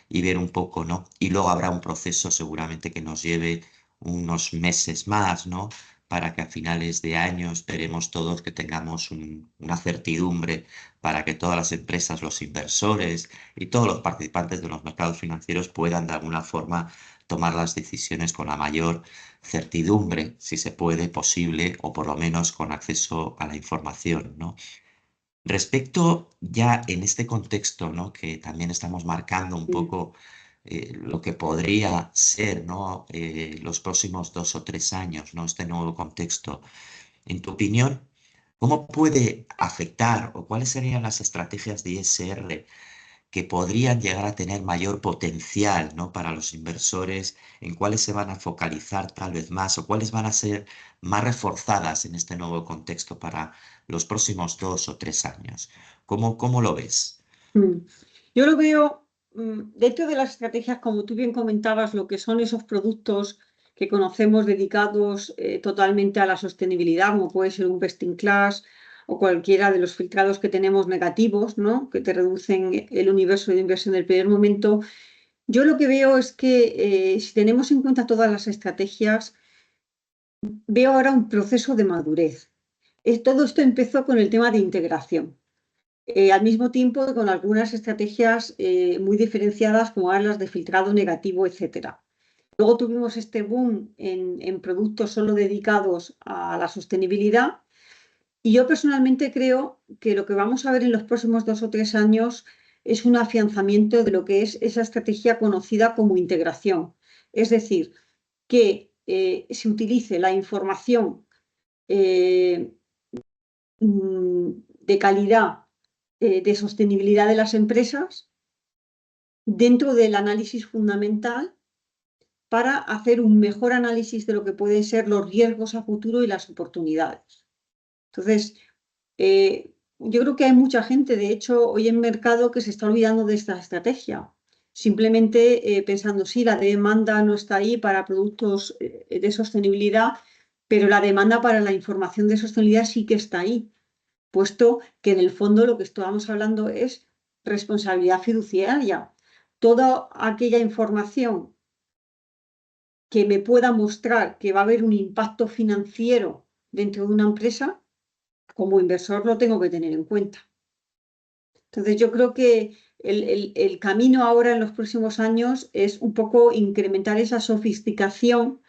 Speaker 3: y ver un poco, ¿no? Y luego habrá un proceso seguramente que nos lleve unos meses más, ¿no? Para que a finales de año esperemos todos que tengamos una certidumbre para que todas las empresas, los inversores y todos los participantes de los mercados financieros puedan de alguna forma tomar las decisiones con la mayor certidumbre, si se puede, posible, o por lo menos con acceso a la información, ¿no? Respecto ya en este contexto, ¿no? que también estamos marcando un poco lo que podría ser, ¿no? Los próximos 2 o 3 años, ¿no? Este nuevo contexto. En tu opinión, ¿cómo puede afectar o cuáles serían las estrategias de ISR que podrían llegar a tener mayor potencial, ¿no? para los inversores, en cuáles se van a focalizar tal vez más o cuáles van a ser más reforzadas en este nuevo contexto para los próximos 2 o 3 años? ¿Cómo lo ves?
Speaker 4: Yo lo veo dentro de las estrategias, como tú bien comentabas, lo que son esos productos que conocemos dedicados totalmente a la sostenibilidad, como puede ser un best in class o cualquiera de los filtrados que tenemos negativos, ¿no? que te reducen el universo de inversión del primer momento. Yo lo que veo es que si tenemos en cuenta todas las estrategias, veo ahora un proceso de madurez. Todo esto empezó con el tema de integración. Al mismo tiempo con algunas estrategias muy diferenciadas como eran las de filtrado negativo, etc. Luego tuvimos este boom en productos solo dedicados a la sostenibilidad y yo personalmente creo que lo que vamos a ver en los próximos 2 o 3 años es un afianzamiento de lo que es esa estrategia conocida como integración, Es decir, que se utilice la información de calidad, de sostenibilidad de las empresas dentro del análisis fundamental para hacer un mejor análisis de lo que pueden ser los riesgos a futuro y las oportunidades. Entonces, yo creo que hay mucha gente, de hecho, hoy en mercado que se está olvidando de esta estrategia. Simplemente pensando, sí, la demanda no está ahí para productos de sostenibilidad, pero la demanda para la información de sostenibilidad sí que está ahí, puesto que en el fondo lo que estábamos hablando es responsabilidad fiduciaria. Toda aquella información que me pueda mostrar que va a haber un impacto financiero dentro de una empresa, como inversor lo tengo que tener en cuenta. Entonces yo creo que el camino ahora en los próximos años es un poco incrementar esa sofisticación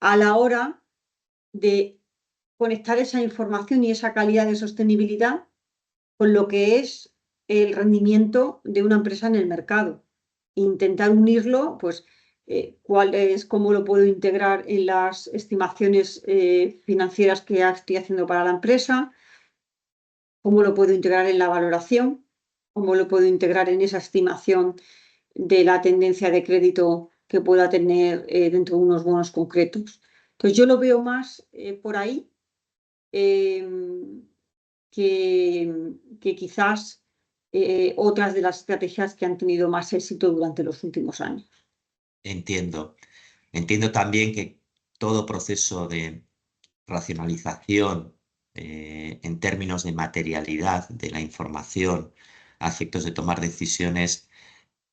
Speaker 4: a la hora de conectar esa información y esa calidad de sostenibilidad con lo que es el rendimiento de una empresa en el mercado. Intentar unirlo, pues, cómo lo puedo integrar en las estimaciones financieras que estoy haciendo para la empresa, cómo lo puedo integrar en la valoración, cómo lo puedo integrar en esa estimación de la tendencia de crédito que pueda tener dentro de unos bonos concretos. Entonces yo lo veo más por ahí que quizás otras de las estrategias que han tenido más éxito durante los últimos años.
Speaker 3: Entiendo. Entiendo también que todo proceso de racionalización en términos de materialidad de la información a efectos de tomar decisiones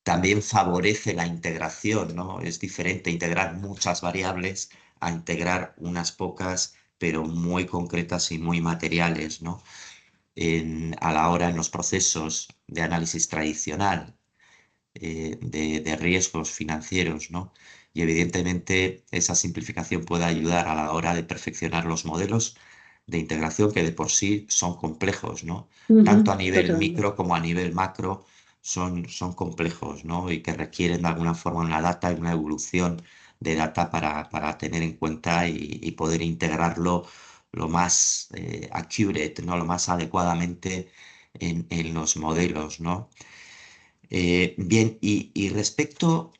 Speaker 3: también favorece la integración, ¿no? Es diferente integrar muchas variables a integrar unas pocas, pero muy concretas y muy materiales, ¿no? A la hora en los procesos de análisis tradicional de riesgos financieros, ¿no? Y evidentemente esa simplificación puede ayudar a la hora de perfeccionar los modelos de integración que de por sí son complejos, ¿no? Tanto a nivel
Speaker 4: Totalmente.
Speaker 3: micro como a nivel macro son complejos, ¿no? Y que requieren de alguna forma una data y una evolución de data para tener en cuenta y poder integrarlo lo más accurate, ¿no? Lo más adecuadamente en los modelos, ¿no? Bien, y respecto,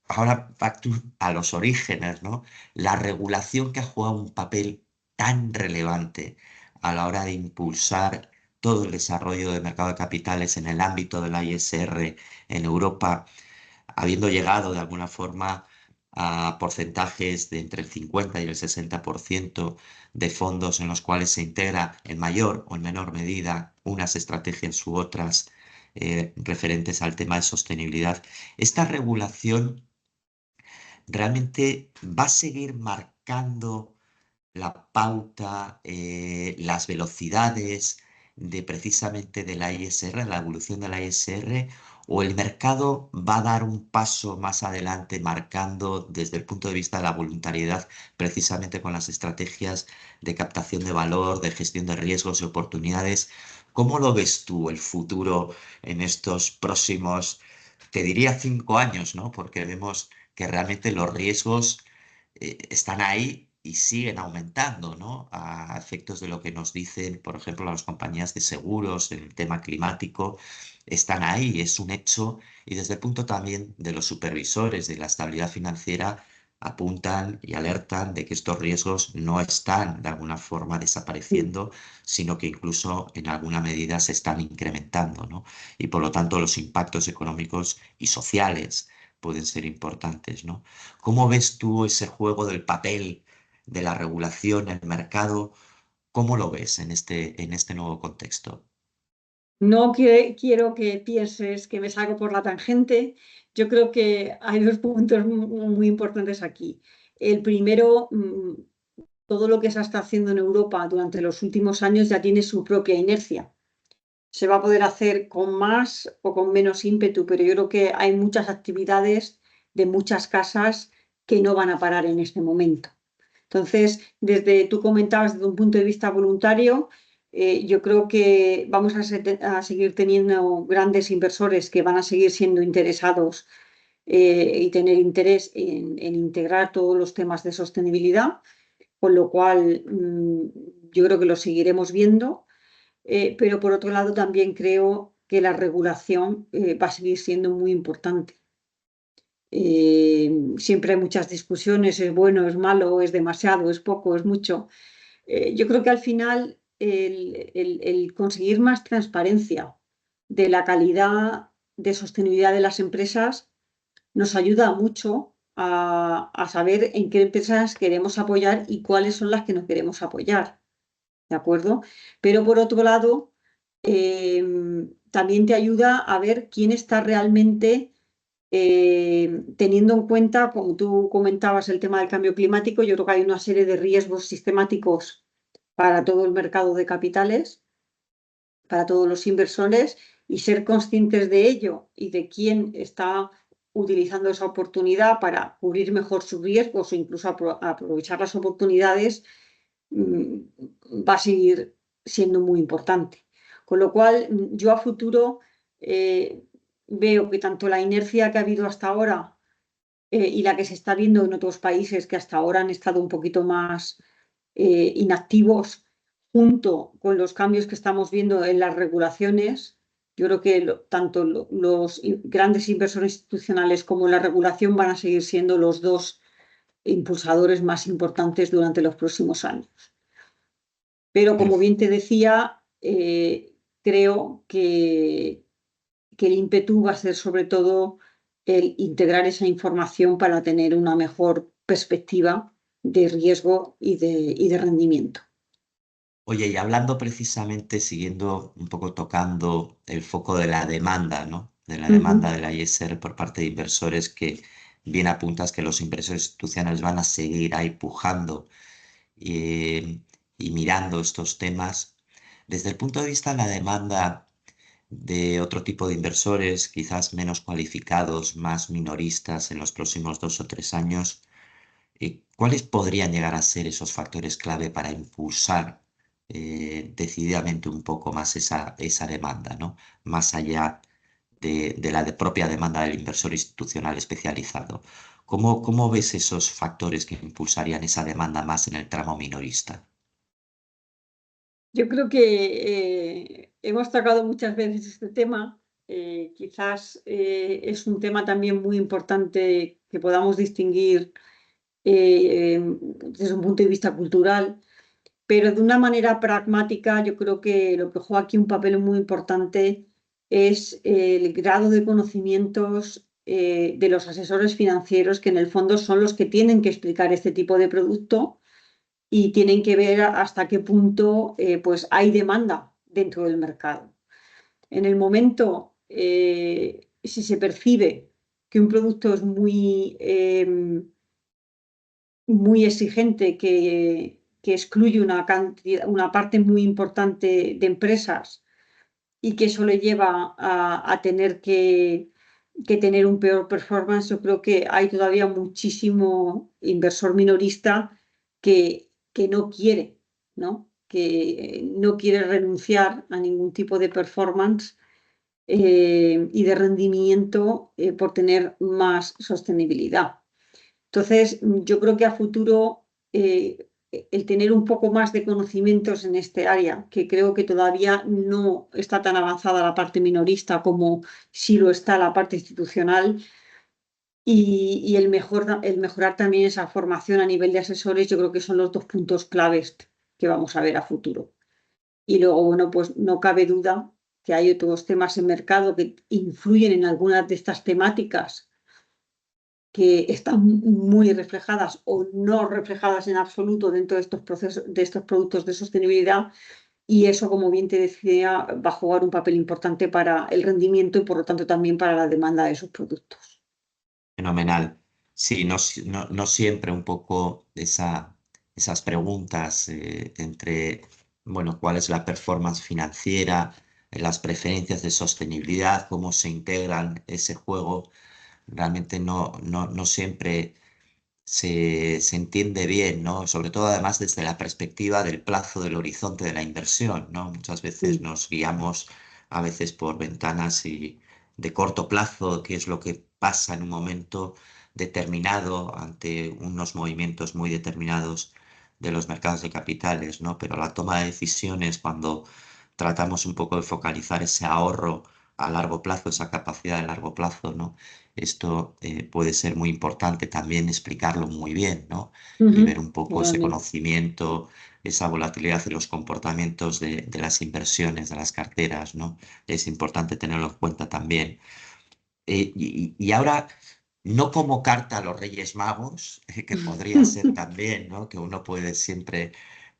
Speaker 3: ahora back a los orígenes, ¿no? La regulación que ha jugado un papel tan relevante a la hora de impulsar todo el desarrollo del mercado de capitales en el ámbito de la ISR en Europa, habiendo llegado de alguna forma a porcentajes de entre el 50 y el 60% de fondos en los cuales se integra en mayor o en menor medida unas estrategias u otras referentes al tema de sostenibilidad. Esta regulación realmente va a seguir marcando la pauta, las velocidades de precisamente de la ISR, la evolución de la ISR, o el mercado va a dar un paso más adelante marcando desde el punto de vista de la voluntariedad, precisamente con las estrategias de captación de valor, de gestión de riesgos y oportunidades. ¿Cómo lo ves tú el futuro en estos próximos, te diría 5 años, ¿no? Porque vemos que realmente los riesgos están ahí y siguen aumentando, ¿no? A efectos de lo que nos dicen, por ejemplo, las compañías de seguros en el tema climático, están ahí, es un hecho, y desde el punto también de los supervisores de la estabilidad financiera apuntan y alertan de que estos riesgos no están de alguna forma desapareciendo, sino que incluso en alguna medida se están incrementando, ¿no? Y por lo tanto los impactos económicos y sociales pueden ser importantes, ¿no? ¿Cómo ves tú ese juego del papel de la regulación en el mercado? ¿Cómo lo ves en este nuevo contexto?
Speaker 4: No quiero que pienses que me salgo por la tangente. Yo creo que hay dos puntos muy importantes aquí. El primero, todo lo que se está haciendo en Europa durante los últimos años ya tiene su propia inercia. Se va a poder hacer con más o con menos ímpetu, pero yo creo que hay muchas actividades de muchas casas que no van a parar en este momento. Entonces, tú comentabas desde un punto de vista voluntario, yo creo que vamos a seguir teniendo grandes inversores que van a seguir siendo interesados y tener interés en integrar todos los temas de sostenibilidad, con lo cual yo creo que lo seguiremos viendo. Pero por otro lado también creo que la regulación va a seguir siendo muy importante. Siempre hay muchas discusiones, es bueno, es malo, es demasiado, es poco, es mucho. Yo creo que al final el conseguir más transparencia de la calidad de sostenibilidad de las empresas nos ayuda mucho a saber en qué empresas queremos apoyar y cuáles son las que no queremos apoyar. ¿De acuerdo? Pero por otro lado, también te ayuda a ver quién está realmente teniendo en cuenta, como tú comentabas, el tema del cambio climático. Yo creo que hay una serie de riesgos sistemáticos para todo el mercado de capitales, para todos los inversores, y ser conscientes de ello y de quién está utilizando esa oportunidad para cubrir mejor sus riesgos o incluso aprovechar las oportunidades va a seguir siendo muy importante. Con lo cual, yo a futuro veo que tanto la inercia que ha habido hasta ahora y la que se está viendo en otros países que hasta ahora han estado un poquito más inactivos, junto con los cambios que estamos viendo en las regulaciones, yo creo que tanto los grandes inversores institucionales como la regulación van a seguir siendo los dos impulsadores más importantes durante los próximos años. Pero como bien te decía, creo que el ímpetu va a ser sobre todo el integrar esa información para tener una mejor perspectiva de riesgo y de rendimiento.
Speaker 3: Oye, y hablando precisamente, siguiendo un poco tocando el foco de la demanda, ¿no? De la demanda de la ISR por parte de inversores, que bien apuntas que los inversores institucionales van a seguir ahí pujando y mirando estos temas. Desde el punto de vista de la demanda de otro tipo de inversores, quizás menos cualificados, más minoristas en los próximos 2 o 3 años, ¿cuáles podrían llegar a ser esos factores clave para impulsar decididamente un poco más esa demanda, ¿no? Más allá de la propia demanda del inversor institucional especializado? ¿Cómo ves esos factores que impulsarían esa demanda más en el tramo minorista?
Speaker 4: Yo creo que hemos tocado muchas veces este tema. Quizás es un tema también muy importante que podamos distinguir desde un punto de vista cultural, pero de una manera pragmática yo creo que lo que juega aquí un papel muy importante es el grado de conocimientos de los asesores financieros, que en el fondo son los que tienen que explicar este tipo de producto y tienen que ver hasta qué punto pues hay demanda dentro del mercado. En el momento, si se percibe que un producto es muy exigente, que excluye una parte muy importante de empresas y que eso le lleva a tener que tener un peor performance, yo creo que hay todavía muchísimo inversor minorista que no quiere, ¿no? Que no quiere renunciar a ningún tipo de performance y de rendimiento por tener más sostenibilidad. Entonces, yo creo que a futuro el tener un poco más de conocimientos en este área, que creo que todavía no está tan avanzada la parte minorista como sí lo está la parte institucional, y el mejorar también esa formación a nivel de asesores, yo creo que son los dos puntos claves que vamos a ver a futuro. Y luego, bueno, pues no cabe duda que hay otros temas en mercado que influyen en algunas de estas temáticas que están muy reflejadas o no reflejadas en absoluto dentro de estos procesos, de estos productos de sostenibilidad, y eso, como bien te decía, va a jugar un papel importante para el rendimiento y por lo tanto también para la demanda de esos productos.
Speaker 3: Fenomenal. Sí, no siempre un poco esas preguntas entre, bueno, cuál es la performance financiera, las preferencias de sostenibilidad, cómo se integran ese juego, realmente no siempre se entiende bien, ¿no? Sobre todo además desde la perspectiva del plazo del horizonte de la inversión, ¿no? Muchas veces nos guiamos a veces por ventanas de corto plazo, qué es lo que pasa en un momento determinado ante unos movimientos muy determinados de los mercados de capitales, ¿no? Pero la toma de decisiones, cuando tratamos un poco de focalizar ese ahorro a largo plazo, esa capacidad de largo plazo, ¿no? Esto puede ser muy importante también explicarlo muy bien, ¿no? Y ver un poco ese
Speaker 4: Totalmente.
Speaker 3: conocimiento, esa volatilidad de los comportamientos de las inversiones, de las carteras, ¿no? Es importante tenerlo en cuenta también. Y ahora, no como carta a los Reyes Magos, que podría ser también, ¿no? Que uno puede siempre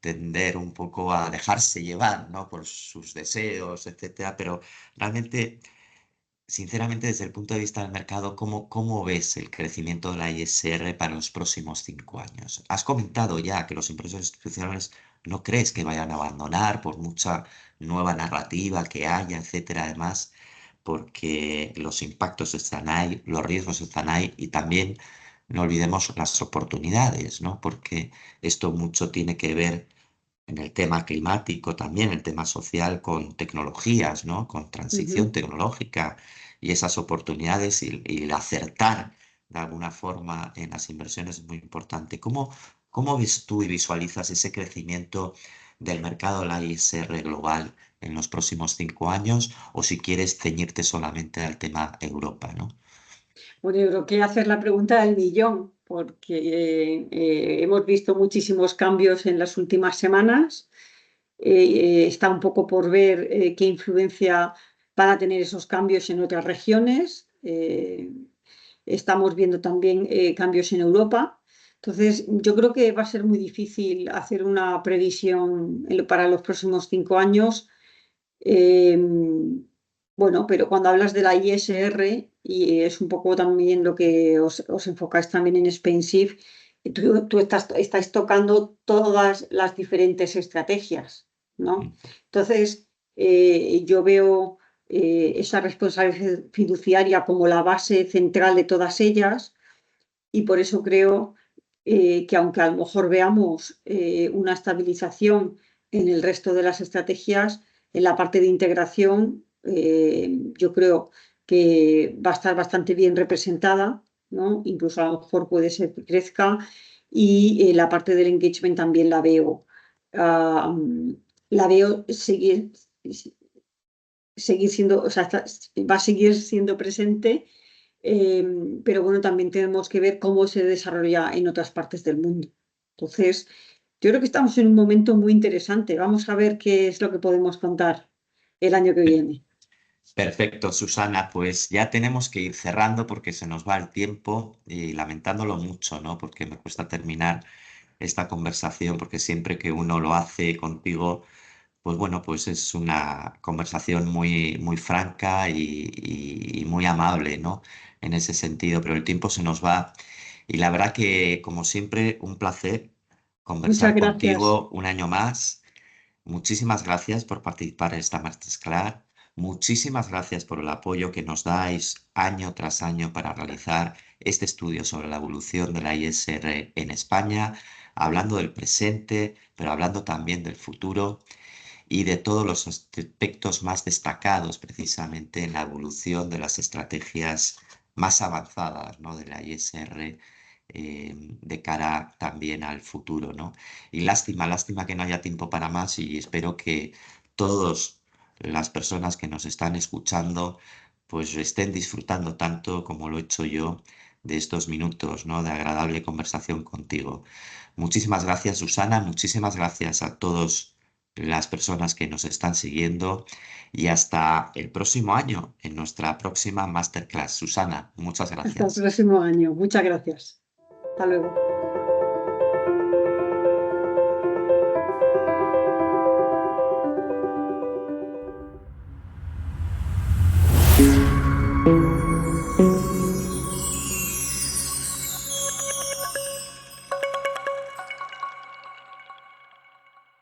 Speaker 3: tender un poco a dejarse llevar, ¿no? Por sus deseos, etcétera, pero realmente, sinceramente, desde el punto de vista del mercado, ¿cómo ves el crecimiento de la ISR para los próximos 5 años? Has comentado ya que los inversores institucionales no crees que vayan a abandonar por mucha nueva narrativa que haya, etcétera, además, porque los impactos están ahí, los riesgos están ahí y también no olvidemos las oportunidades, ¿no? Porque esto mucho tiene que ver en el tema climático, también el tema social, con tecnologías, ¿no? Con transición
Speaker 4: Ujú.
Speaker 3: tecnológica y esas oportunidades y el acertar de alguna forma en las inversiones es muy importante. ¿Cómo ves tú y visualizas ese crecimiento del mercado de la ISR global en los próximos 5 años? O si quieres ceñirte solamente al tema Europa, ¿no?
Speaker 4: Bueno, yo creo que hacer la pregunta del millón, porque hemos visto muchísimos cambios en las últimas semanas. Está un poco por ver qué influencia van a tener esos cambios en otras regiones. Estamos viendo también cambios en Europa. Entonces, yo creo que va a ser muy difícil hacer una previsión para los próximos 5 años. Eh, bueno, pero cuando hablas de la ISR, y es un poco también lo que os enfocáis también en Spainship, tú estáis tocando todas las diferentes estrategias, ¿no? Entonces, yo veo esa responsabilidad fiduciaria como la base central de todas ellas, y por eso creo que aunque a lo mejor veamos una estabilización en el resto de las estrategias, en la parte de integración, yo creo que va a estar bastante bien representada, ¿no? Incluso a lo mejor puede ser que crezca, y la parte del engagement también la veo seguir siendo, o sea, va a seguir siendo presente, pero bueno, también tenemos que ver cómo se desarrolla en otras partes del mundo. Entonces, yo creo que estamos en un momento muy interesante. Vamos a ver qué es lo que podemos contar el año que viene.
Speaker 3: Perfecto, Susana, pues ya tenemos que ir cerrando porque se nos va el tiempo y lamentándolo mucho, ¿no? Porque me cuesta terminar esta conversación porque siempre que uno lo hace contigo, pues bueno, pues es una conversación muy, muy franca y muy amable, ¿no? En ese sentido, pero el tiempo se nos va y la verdad que, como siempre, un placer
Speaker 4: Muchas
Speaker 3: conversar
Speaker 4: gracias.
Speaker 3: contigo un año más. Muchísimas gracias por participar en esta Masterclass. Muchísimas gracias por el apoyo que nos dais año tras año para realizar este estudio sobre la evolución de la ISR en España, hablando del presente, pero hablando también del futuro y de todos los aspectos más destacados precisamente en la evolución de las estrategias más avanzadas, ¿no? De la ISR de cara también al futuro, ¿no? Y lástima que no haya tiempo para más y espero que todas las personas que nos están escuchando pues estén disfrutando tanto como lo he hecho yo de estos minutos, ¿no? De agradable conversación contigo. Muchísimas gracias, Susana. Muchísimas gracias a todas las personas que nos están siguiendo y hasta el próximo año en nuestra próxima Masterclass. Susana, muchas
Speaker 4: Hasta el
Speaker 3: gracias.
Speaker 4: próximo año. Muchas gracias. Hasta luego.